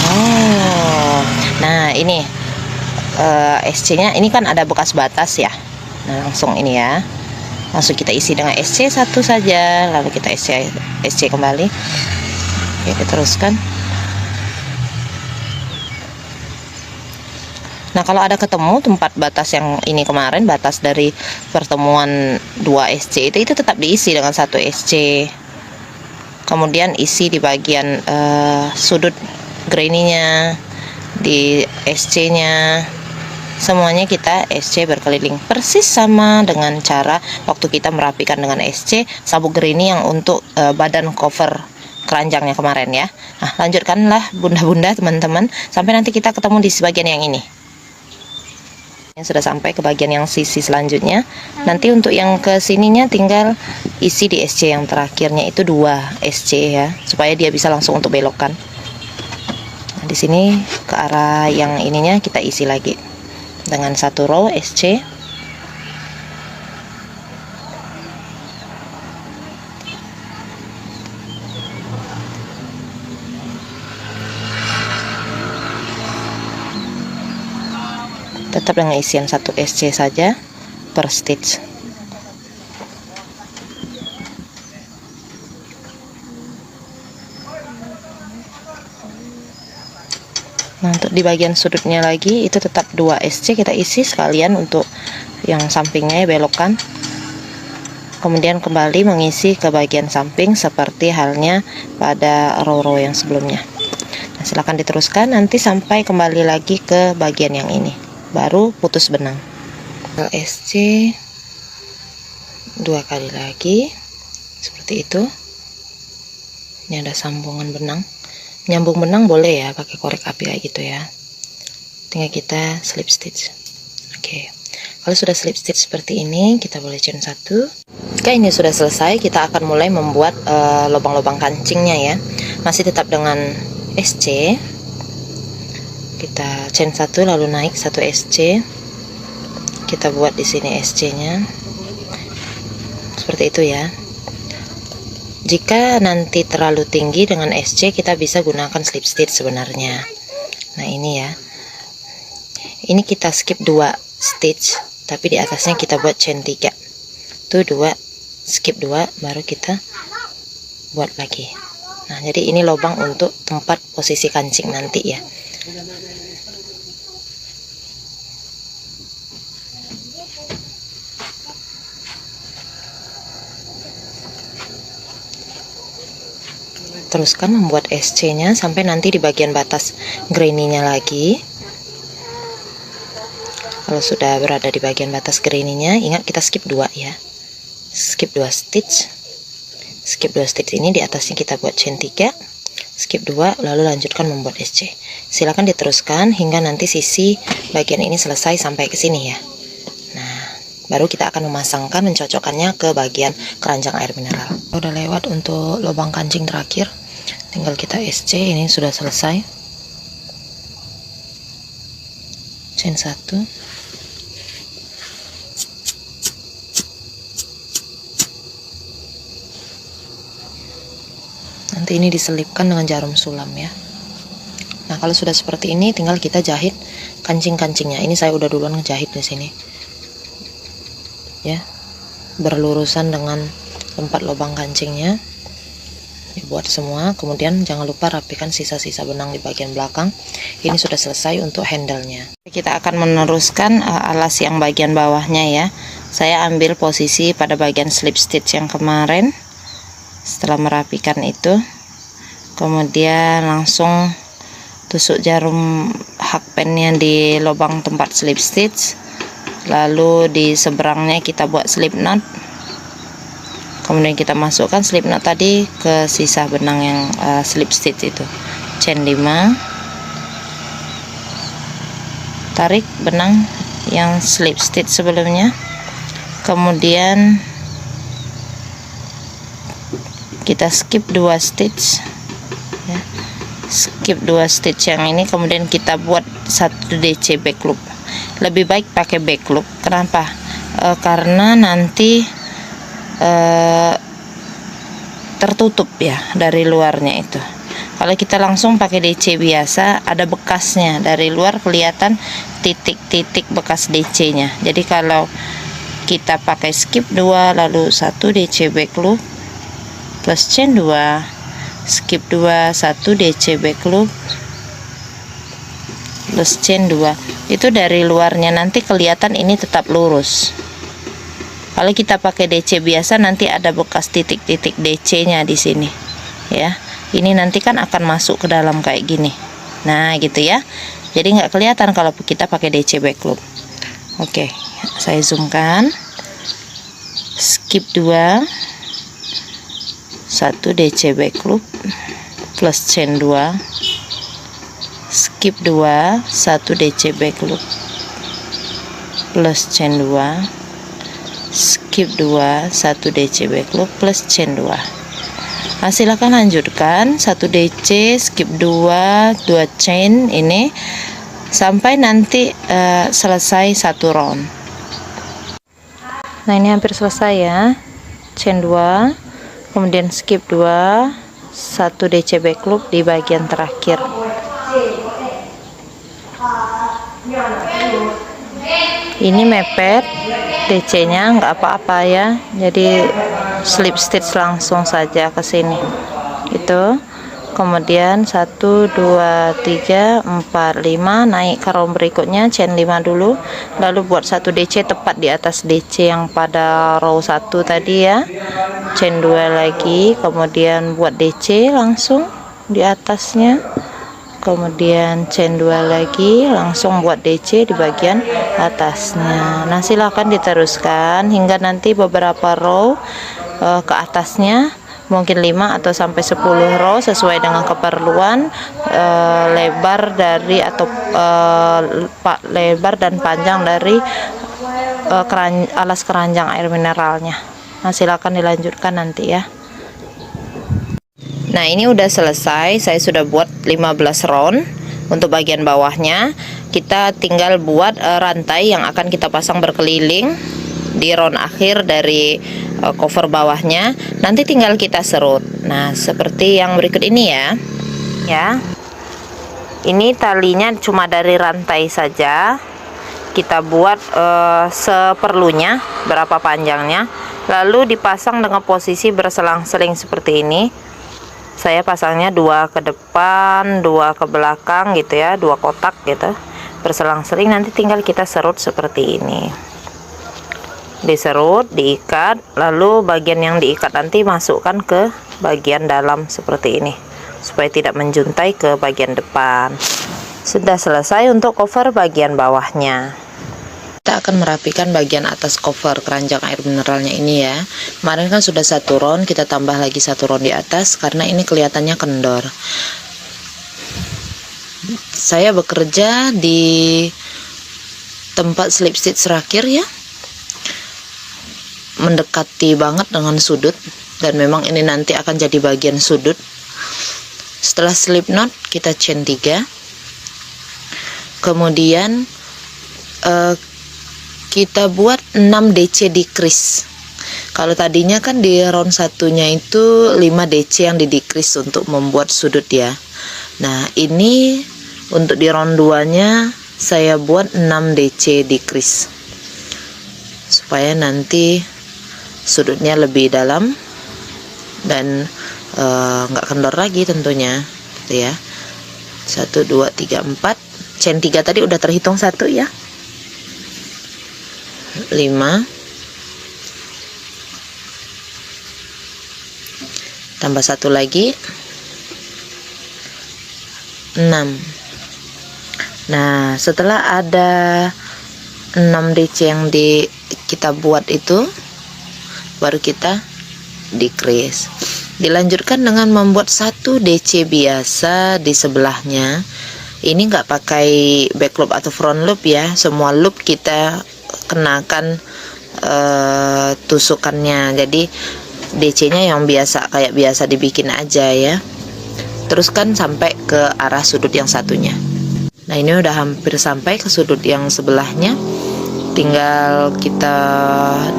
Oh, nah ini SC-nya ini kan ada bekas batas ya. Nah langsung ini ya, langsung kita isi dengan SC satu saja, lalu kita SC kembali. Oke, diteruskan. Nah kalau ada ketemu tempat batas yang ini kemarin, batas dari pertemuan 2 SC itu tetap diisi dengan 1 SC. Kemudian isi di bagian sudut graininya, di SC-nya, semuanya kita SC berkeliling. Persis sama dengan cara waktu kita merapikan dengan SC sabuk graini yang untuk badan cover keranjangnya kemarin ya. Nah lanjutkanlah bunda-bunda teman-teman sampai nanti kita ketemu di bagian yang ini. Yang sudah sampai ke bagian yang sisi selanjutnya. Nanti untuk yang ke sininya tinggal isi di SC yang terakhirnya itu 2 SC ya, supaya dia bisa langsung untuk belokkan. Nah, di sini ke arah yang ininya kita isi lagi dengan 1 row SC. Tetap dengan isian 1 SC saja per stitch. Nah untuk di bagian sudutnya lagi itu tetap 2 SC kita isi sekalian untuk yang sampingnya belokkan. Kemudian kembali mengisi ke bagian samping seperti halnya pada row-row yang sebelumnya. Nah, silahkan diteruskan nanti sampai kembali lagi ke bagian yang ini, baru putus benang. SC 2 kali lagi seperti itu. Ini ada sambungan benang. Nyambung benang boleh ya pakai korek api kayak gitu ya. Tinggal kita slip stitch. Oke. Kalau sudah slip stitch seperti ini, kita boleh chain 1. Oke, ini sudah selesai. Kita akan mulai membuat lubang-lubang kancingnya ya. Masih tetap dengan SC. Kita chain 1 lalu naik 1 SC. Kita buat di sini SC-nya. Seperti itu ya. Jika nanti terlalu tinggi dengan SC, kita bisa gunakan slip stitch sebenarnya. Nah ini ya, ini kita skip 2 stitch, tapi di atasnya kita buat chain 3. Tuh 2, skip 2, baru kita buat lagi. Nah jadi ini lubang untuk tempat posisi kancing nanti ya. Teruskan membuat SC nya sampai nanti di bagian batas graininya lagi. Kalau sudah berada di bagian batas graininya, ingat kita skip 2 ya, skip 2 stitch. Skip 2 stitch ini di atasnya kita buat chain 3, skip 2, lalu lanjutkan membuat SC. Silakan diteruskan hingga nanti sisi bagian ini selesai sampai ke sini ya. Nah baru kita akan memasangkan, mencocokkannya ke bagian keranjang air mineral. Udah lewat untuk lubang kancing terakhir, tinggal kita SC. Ini sudah selesai, chain 1. Nanti ini diselipkan dengan jarum sulam ya. Nah kalau sudah seperti ini tinggal kita jahit kancing-kancingnya. Ini saya udah duluan ngejahit di sini ya. berlurusan dengan tempat lubang kancingnya. Dibuat semua, kemudian jangan lupa rapikan sisa-sisa benang di bagian belakang. Ini sudah selesai untuk handle-nya. Kita akan meneruskan alas yang bagian bawahnya ya. Saya ambil posisi pada bagian slip stitch yang kemarin. Setelah merapikan itu, kemudian langsung tusuk jarum hakpennya di lubang tempat slip stitch. Lalu di seberangnya kita buat slip knot. Kemudian kita masukkan slip knot tadi ke sisa benang yang slip stitch itu. Chain 5, tarik benang yang slip stitch sebelumnya, kemudian kita skip 2 stitch ya. Skip 2 stitch yang ini, kemudian kita buat 1 DC back loop. Lebih baik pakai back loop. Kenapa? Karena nanti tertutup ya dari luarnya itu. Kalau kita langsung pakai DC biasa, ada bekasnya dari luar, kelihatan titik-titik bekas DC nya. Jadi kalau kita pakai skip 2 lalu 1 DC back loop plus chain 2, skip 2 1 DC back loop plus chain 2, itu dari luarnya nanti kelihatan ini tetap lurus. Kalau kita pakai DC biasa, nanti ada bekas titik-titik DC-nya di sini, ya. Ini nanti kan akan masuk ke dalam kayak gini. Nah, gitu ya. Jadi nggak kelihatan kalau kita pakai DC back loop. Oke, saya zoomkan. Skip 2, 1 DC back loop plus chain 2, skip 2, 1 DC back loop plus chain 2, skip 2, 1 DC back loop plus chain 2. Nah, silakan lanjutkan 1 DC, skip 2, 2 chain ini sampai nanti selesai 1 round. Nah, ini hampir selesai ya. Chain 2, kemudian skip 2, 1 DC back loop di bagian terakhir. Ini mepet DC nya, nggak apa-apa ya, jadi slip stitch langsung saja ke sini itu. Kemudian 1 2 3 4 5 naik ke row berikutnya, chain 5 dulu, lalu buat 1 DC tepat di atas DC yang pada row 1 tadi ya. Chain 2 lagi, kemudian buat DC langsung di atasnya, kemudian chain 2 lagi, langsung buat DC di bagian atasnya. Nah, silakan diteruskan hingga nanti beberapa row ke atasnya, mungkin 5 atau sampai 10 row sesuai dengan keperluan lebar dari atau lebar dan panjang dari alas keranjang air mineralnya. Nah, silakan dilanjutkan nanti ya. Nah, ini udah selesai, saya sudah buat 15 round. Untuk bagian bawahnya kita tinggal buat rantai yang akan kita pasang berkeliling di round akhir dari cover bawahnya. Nanti tinggal kita serut. Nah, seperti yang berikut ini ya. Ini talinya cuma dari rantai saja. Kita buat seperlunya, berapa panjangnya, lalu dipasang dengan posisi berselang-seling seperti ini. Saya pasangnya 2 ke depan, 2 ke belakang gitu ya, 2 kotak gitu, berselang-seling. Nanti tinggal kita serut seperti ini. Diserut, diikat, lalu bagian yang diikat nanti masukkan ke bagian dalam seperti ini, supaya tidak menjuntai ke bagian depan. Sudah selesai untuk cover bagian bawahnya. Kita akan merapikan bagian atas cover keranjang air mineralnya ini ya. Kemarin kan sudah 1 round, kita tambah lagi 1 round di atas karena ini kelihatannya kendor. Saya bekerja di tempat slip stitch terakhir ya, mendekati banget dengan sudut, dan memang ini nanti akan jadi bagian sudut. Setelah slip knot kita chain 3, kemudian kita buat 6 DC decrease. Kalau tadinya kan di round satunya itu 5 DC yang di decrease untuk membuat sudut ya. Nah, ini untuk di round 2 nya saya buat 6 DC decrease supaya nanti sudutnya lebih dalam dan nggak kendor lagi tentunya, gitu ya. 1 2 3 4, chain 3 tadi udah terhitung 1 ya. 5 tambah 1 lagi 6. Nah, setelah ada 6 DC yang kita buat itu, baru kita decrease. Dilanjutkan dengan membuat 1 DC biasa di sebelahnya. Ini nggak pakai back loop atau front loop ya, semua loop kita kenakan tusukannya. Jadi DC-nya yang biasa, kayak biasa dibikin aja ya. Teruskan sampai ke arah sudut yang satunya. Nah, ini udah hampir sampai ke sudut yang sebelahnya. Tinggal kita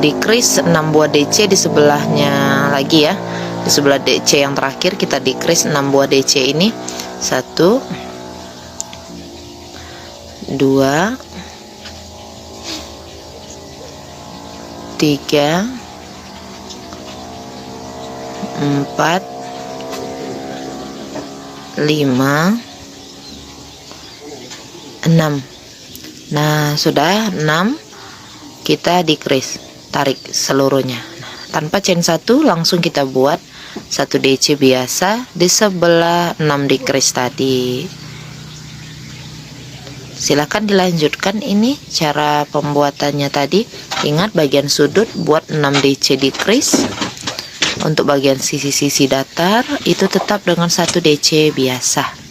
decrease 6 buah DC di sebelahnya lagi ya. Di sebelah DC yang terakhir kita decrease 6 buah DC ini. 1 2 3 4 5 6. Nah, sudah 6, kita decrease, tarik seluruhnya. Tanpa chain 1 langsung kita buat 1 DC biasa di sebelah 6 decrease tadi. Silahkan dilanjutkan ini cara pembuatannya tadi. Ingat bagian sudut buat 6 DC decrease. Untuk bagian sisi-sisi datar itu tetap dengan 1 DC biasa.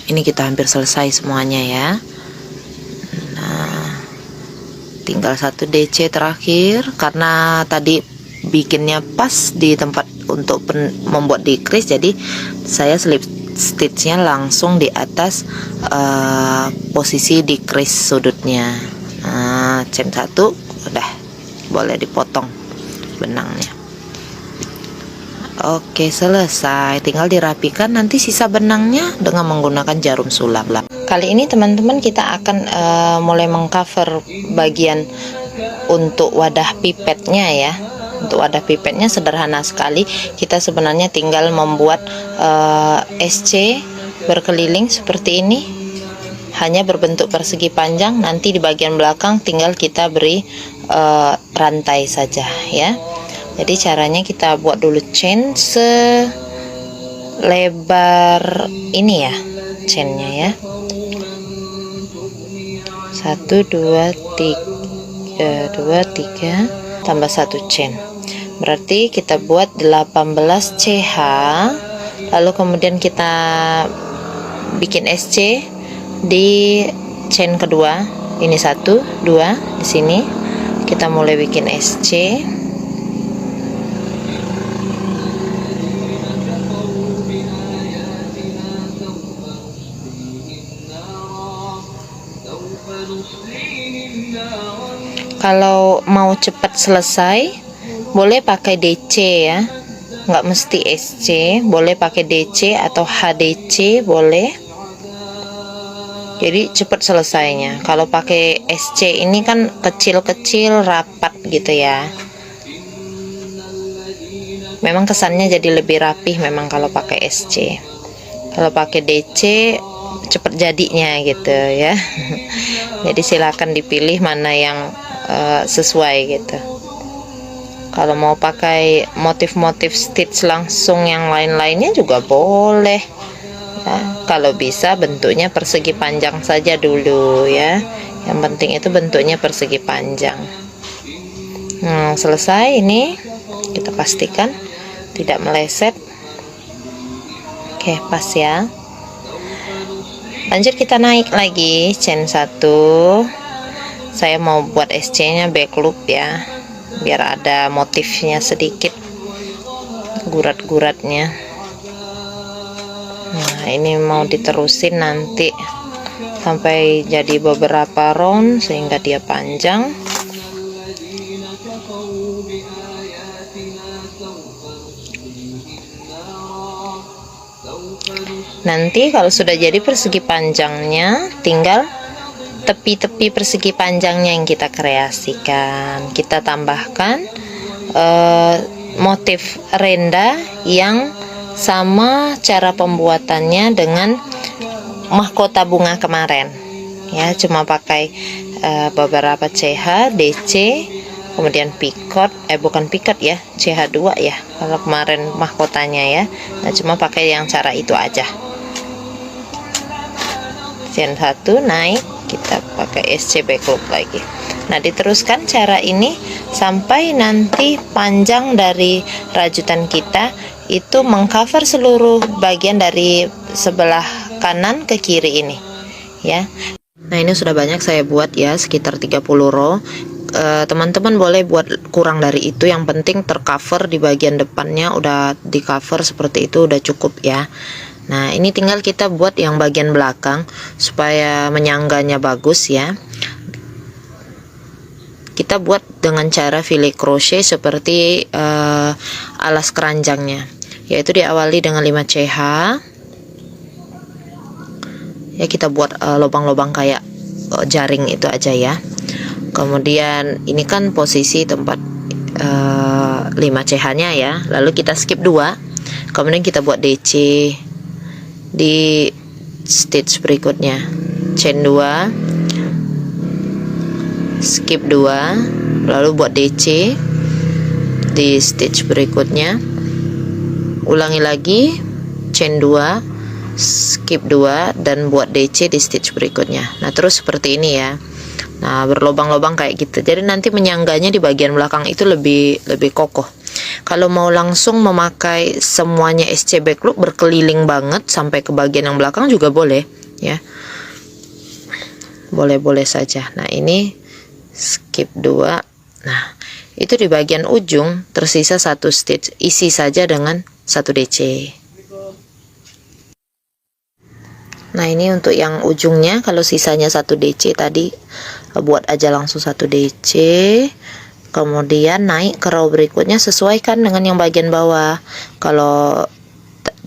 Ini kita hampir selesai semuanya ya. Nah, tinggal 1 DC terakhir, karena tadi bikinnya pas di tempat untuk membuat decrease, jadi saya slip stitchnya langsung di atas posisi decrease sudutnya. Nah, chain 1 udah boleh dipotong benangnya. Oke, selesai, tinggal dirapikan nanti sisa benangnya dengan menggunakan jarum sulap. Kali ini teman-teman kita akan mulai mengcover bagian untuk wadah pipetnya ya. Untuk wadah pipetnya sederhana sekali, kita sebenarnya tinggal membuat SC berkeliling seperti ini, hanya berbentuk persegi panjang. Nanti di bagian belakang tinggal kita beri rantai saja ya. Jadi caranya kita buat dulu chain selebar ini ya, chainnya ya. 1 2 3 tambah 1 chain, berarti kita buat 18 CH. Lalu kemudian kita bikin SC di chain kedua, ini 1 2, di sini kita mulai bikin SC. Kalau mau cepat selesai boleh pakai DC ya, nggak mesti SC, boleh pakai DC atau HDC boleh, jadi cepat selesainya. Kalau pakai SC ini kan kecil-kecil rapat gitu ya, memang kesannya jadi lebih rapih memang kalau pakai SC. Kalau pakai DC cepat jadinya gitu ya. Jadi silakan dipilih mana yang sesuai gitu. Kalau mau pakai motif-motif stitch langsung yang lain-lainnya juga boleh ya. Kalau bisa bentuknya persegi panjang saja dulu ya, yang penting itu bentuknya persegi panjang. Nah, selesai ini kita pastikan tidak meleset. Oke, pas ya. Lanjut kita naik lagi chain 1. Saya mau buat SC nya back loop ya, biar ada motifnya sedikit, gurat-guratnya. Nah, ini mau diterusin nanti sampai jadi beberapa round sehingga dia panjang. Nanti kalau sudah jadi persegi panjangnya, tinggal tepi-tepi persegi panjangnya yang kita kreasikan. Kita tambahkan motif renda yang sama cara pembuatannya dengan mahkota bunga kemarin ya, cuma pakai beberapa CH, DC, kemudian picot, bukan picot ya, CH2 ya kalau kemarin mahkotanya ya. Nah, cuma pakai yang cara itu aja. Chain 1 naik, kita pakai SC backloop lagi. Nah, diteruskan cara ini sampai nanti panjang dari rajutan kita itu mengcover seluruh bagian dari sebelah kanan ke kiri ini ya. Nah, ini sudah banyak saya buat ya, sekitar 30 row. Teman-teman boleh buat kurang dari itu, yang penting tercover di bagian depannya, udah di cover seperti itu udah cukup ya. Nah, ini tinggal kita buat yang bagian belakang supaya menyangganya bagus ya. Kita buat dengan cara filet crochet seperti alas keranjangnya, yaitu diawali dengan 5 CH ya. Kita buat lubang-lubang kayak jaring itu aja ya. Kemudian ini kan posisi tempat 5 CH nya ya, lalu kita skip 2, kemudian kita buat DC di stitch berikutnya, chain 2, skip 2, lalu buat DC di stitch berikutnya, ulangi lagi, chain 2, skip 2, dan buat DC di stitch berikutnya. Nah, terus seperti ini ya. Nah, berlubang-lubang kayak gitu. Jadi nanti menyangganya di bagian belakang itu lebih kokoh. Kalau mau langsung memakai semuanya SC backloop berkeliling banget sampai ke bagian yang belakang juga boleh ya. Boleh-boleh saja. Nah, ini skip 2. Nah, itu di bagian ujung tersisa 1 stitch, isi saja dengan 1 DC. Nah, ini untuk yang ujungnya, kalau sisanya 1 DC tadi buat aja langsung 1 DC. Kemudian naik ke row berikutnya, sesuaikan dengan yang bagian bawah. Kalau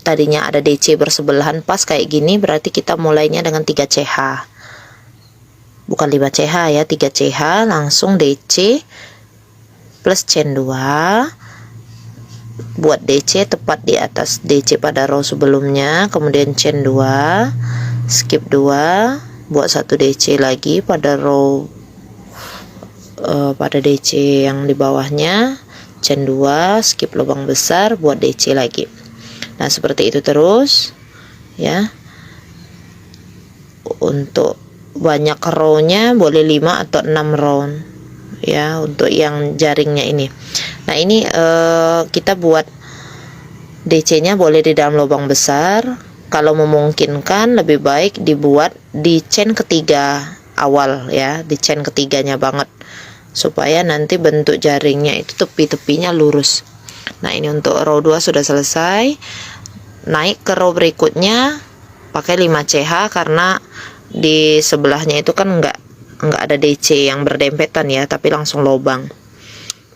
tadinya ada DC bersebelahan pas kayak gini, berarti kita mulainya dengan 3 CH. Bukan 5 CH ya, 3 CH langsung DC plus chain 2. Buat DC tepat di atas DC pada row sebelumnya, kemudian chain 2, skip 2, buat 1 DC lagi pada row pada DC yang di bawahnya, chain 2, skip lubang besar, buat DC lagi. Nah, seperti itu terus ya. Untuk banyak row-nya boleh 5 atau 6 round ya untuk yang jaringnya ini. Nah, ini kita buat DC-nya boleh di dalam lubang besar. Kalau memungkinkan lebih baik dibuat di chain ketiga awal ya, di chain ketiganya banget, supaya nanti bentuk jaringnya itu tepi-tepinya lurus. Nah, ini untuk row 2 sudah selesai. Naik ke row berikutnya pakai 5 CH karena di sebelahnya itu kan enggak ada DC yang berdempetan ya, tapi langsung lubang.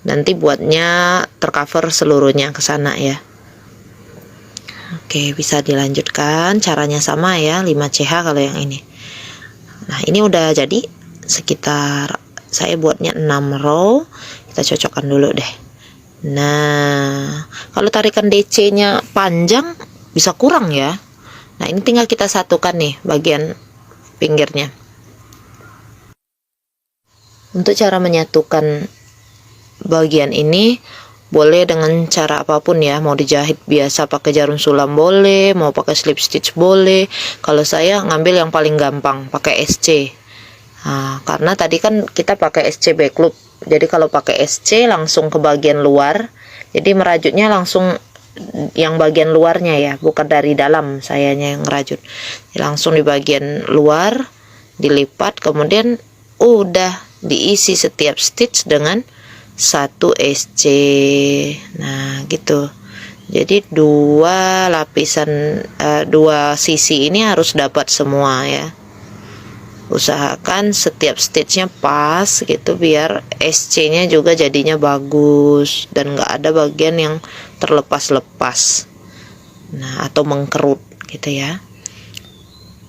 Nanti buatnya tercover seluruhnya ke sana ya. Oke, bisa dilanjutkan, caranya sama ya, 5 CH kalau yang ini. Nah, ini udah jadi, sekitar saya buatnya 6 row. Kita cocokkan dulu deh. Nah, kalau tarikan DC-nya panjang bisa kurang ya. Nah, ini tinggal kita satukan nih bagian pinggirnya. Untuk cara menyatukan bagian ini boleh dengan cara apapun ya, mau dijahit biasa pakai jarum sulam boleh, mau pakai slip stitch boleh. Kalau saya ngambil yang paling gampang, pakai SC. Nah, karena tadi kan kita pakai SC backloop, jadi kalau pakai SC langsung ke bagian luar, jadi merajutnya langsung yang bagian luarnya ya, bukan dari dalam sayanya yang ngerajut. Jadi langsung di bagian luar dilipat, kemudian udah diisi setiap stitch dengan 1 SC. Nah, gitu. Jadi dua lapisan, dua sisi ini harus dapat semua ya. Usahakan setiap stitchnya pas gitu, biar SC-nya juga jadinya bagus dan nggak ada bagian yang terlepas-lepas, nah, atau mengkerut gitu ya.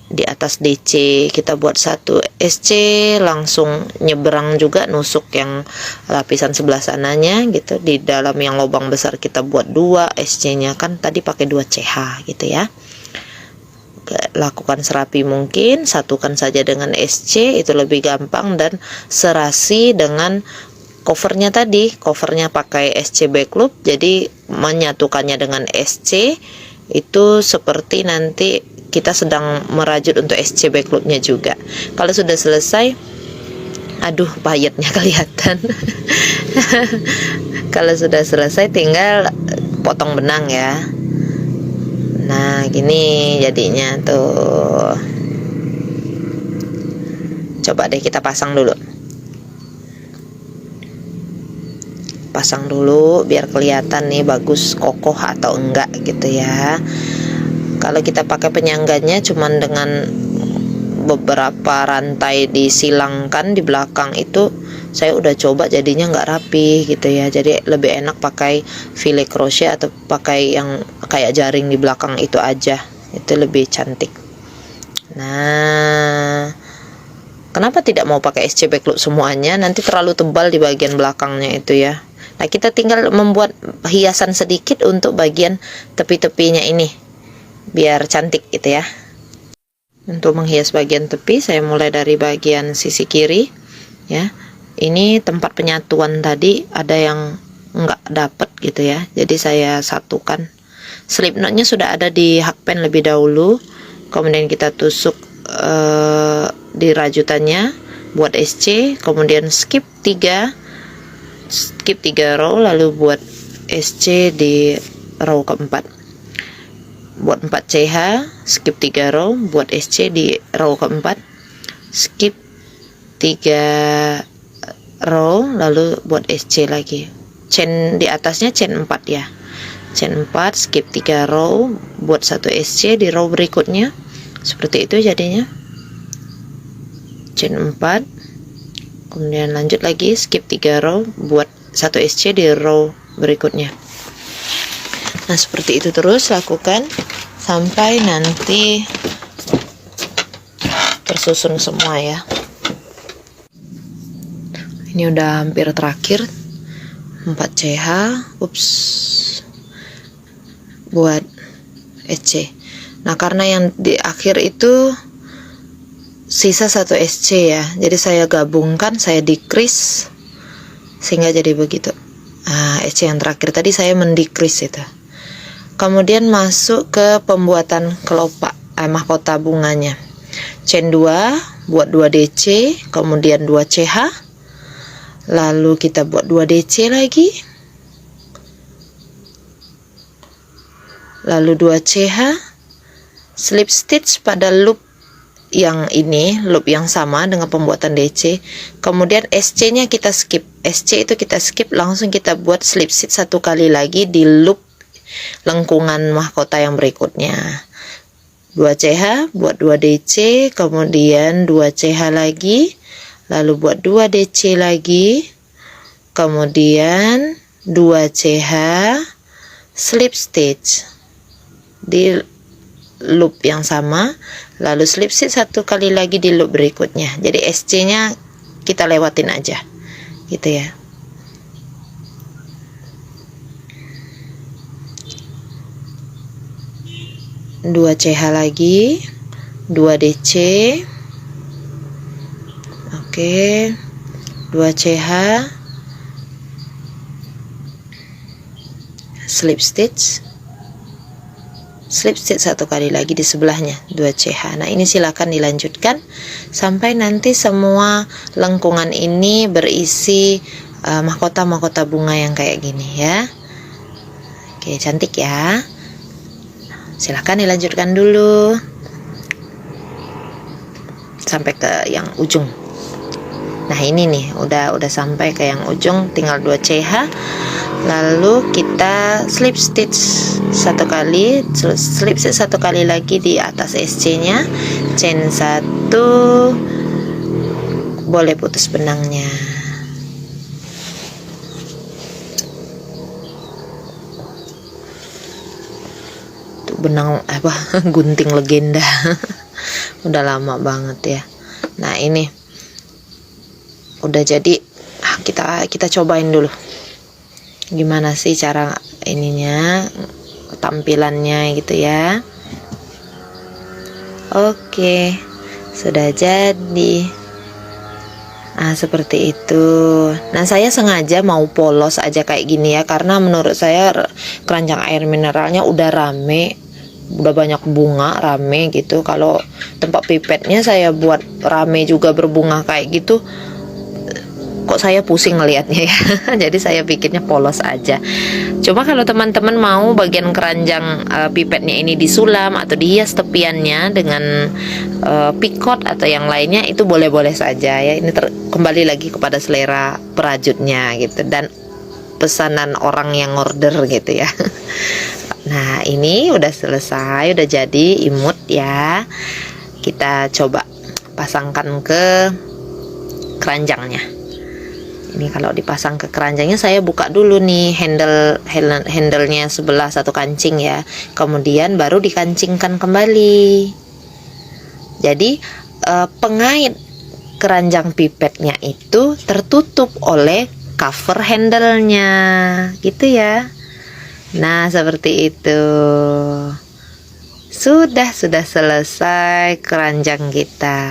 di atas DC kita buat 1 SC, langsung nyeberang juga nusuk yang lapisan sebelah sananya gitu. Di dalam yang lubang besar kita buat 2 SC nya, kan tadi pakai 2 CH gitu ya. Lakukan serapi mungkin, satukan saja dengan SC, itu lebih gampang, dan serasi dengan covernya tadi. Covernya pakai SC back loop, jadi menyatukannya dengan SC itu seperti nanti kita sedang merajut untuk SC back loopnya juga. Kalau sudah selesai, aduh payetnya kelihatan. Kalau sudah selesai tinggal potong benang ya. Nah gini jadinya tuh. Coba deh kita pasang dulu. Pasang dulu biar kelihatan nih bagus kokoh atau enggak gitu ya. Kalau kita pakai penyangganya cuman dengan beberapa rantai disilangkan di belakang, itu saya udah coba jadinya nggak rapi gitu ya. Jadi lebih enak pakai file crochet atau pakai yang kayak jaring di belakang itu aja, itu lebih cantik. Nah, kenapa tidak mau pakai SC back loop semuanya? Nanti terlalu tebal di bagian belakangnya itu ya. Nah kita tinggal membuat hiasan sedikit untuk bagian tepi-tepinya ini biar cantik gitu ya. Untuk menghias bagian tepi saya mulai dari bagian sisi kiri ya. Ini tempat penyatuan tadi ada yang nggak dapet gitu ya, jadi saya satukan. Slip knotnya sudah ada di hakpen lebih dahulu, kemudian kita tusuk di rajutannya buat SC, kemudian skip 3 row, lalu buat SC di row keempat, buat 4 CH, skip 3 row, buat SC di row keempat, skip 3 row, lalu buat SC lagi, chain di atasnya chain 4 ya, chain 4, skip 3 row, buat 1 SC di row berikutnya, seperti itu jadinya, chain 4, kemudian lanjut lagi skip 3 row, buat 1 SC di row berikutnya. Nah seperti itu terus lakukan sampai nanti tersusun semua ya. Ini udah hampir terakhir, 4 CH, ups, buat SC. Nah karena yang di akhir itu sisa 1 SC ya, jadi saya gabungkan, saya decrease sehingga jadi begitu. Nah SC yang terakhir tadi saya mendecrease itu. Kemudian masuk ke pembuatan kelopak mahkota bunganya. Chain 2 buat 2 DC, kemudian 2 CH, lalu kita buat 2 DC lagi, lalu 2 CH, slip stitch pada loop yang ini, loop yang sama dengan pembuatan DC. Kemudian SC nya kita skip, SC itu kita skip, langsung kita buat slip stitch 1 kali lagi di loop lengkungan mahkota yang berikutnya. 2 CH buat 2 DC, kemudian 2 CH lagi, lalu buat 2 DC lagi, kemudian 2 CH, slip stitch di loop yang sama, lalu slip stitch 1 kali lagi di loop berikutnya. Jadi SC nya kita lewatin aja gitu ya. Dua CH lagi, 2 DC, oke, 2 CH, slip stitch 1 kali lagi di sebelahnya, 2 CH. Nah ini silakan dilanjutkan sampai nanti semua lengkungan ini berisi mahkota-mahkota bunga yang kayak gini ya. Oke, cantik ya. Silakan dilanjutkan dulu sampai ke yang ujung. Nah ini nih udah sampai ke yang ujung, tinggal 2 CH, lalu kita slip stitch 1 kali, slip stitch 1 kali lagi di atas SC nya, chain 1, boleh putus benangnya. Benang apa gunting legenda. Udah lama banget ya. Nah, ini udah jadi. Kita cobain dulu. Gimana sih cara ininya, tampilannya gitu ya. Oke, sudah jadi. Nah, seperti itu. Nah, saya sengaja mau polos aja kayak gini ya, karena menurut saya keranjang air mineralnya udah rame, udah banyak bunga, rame gitu. Kalau tempat pipetnya saya buat rame juga berbunga kayak gitu, kok saya pusing ngelihatnya ya. Jadi saya bikinnya polos aja. Cuma kalau teman-teman mau bagian keranjang pipetnya ini disulam atau dihias tepiannya dengan pikot atau yang lainnya, itu boleh-boleh saja ya. Ini kembali lagi kepada selera perajutnya gitu, dan pesanan orang yang order gitu ya. Nah, ini udah selesai, udah jadi imut ya. Kita coba pasangkan ke keranjangnya. Ini kalau dipasang ke keranjangnya, saya buka dulu nih handle-nya sebelah satu kancing ya. Kemudian baru dikancingkan kembali. Jadi pengait keranjang pipetnya itu tertutup oleh cover handle-nya, gitu ya. Nah, seperti itu. Sudah selesai keranjang kita.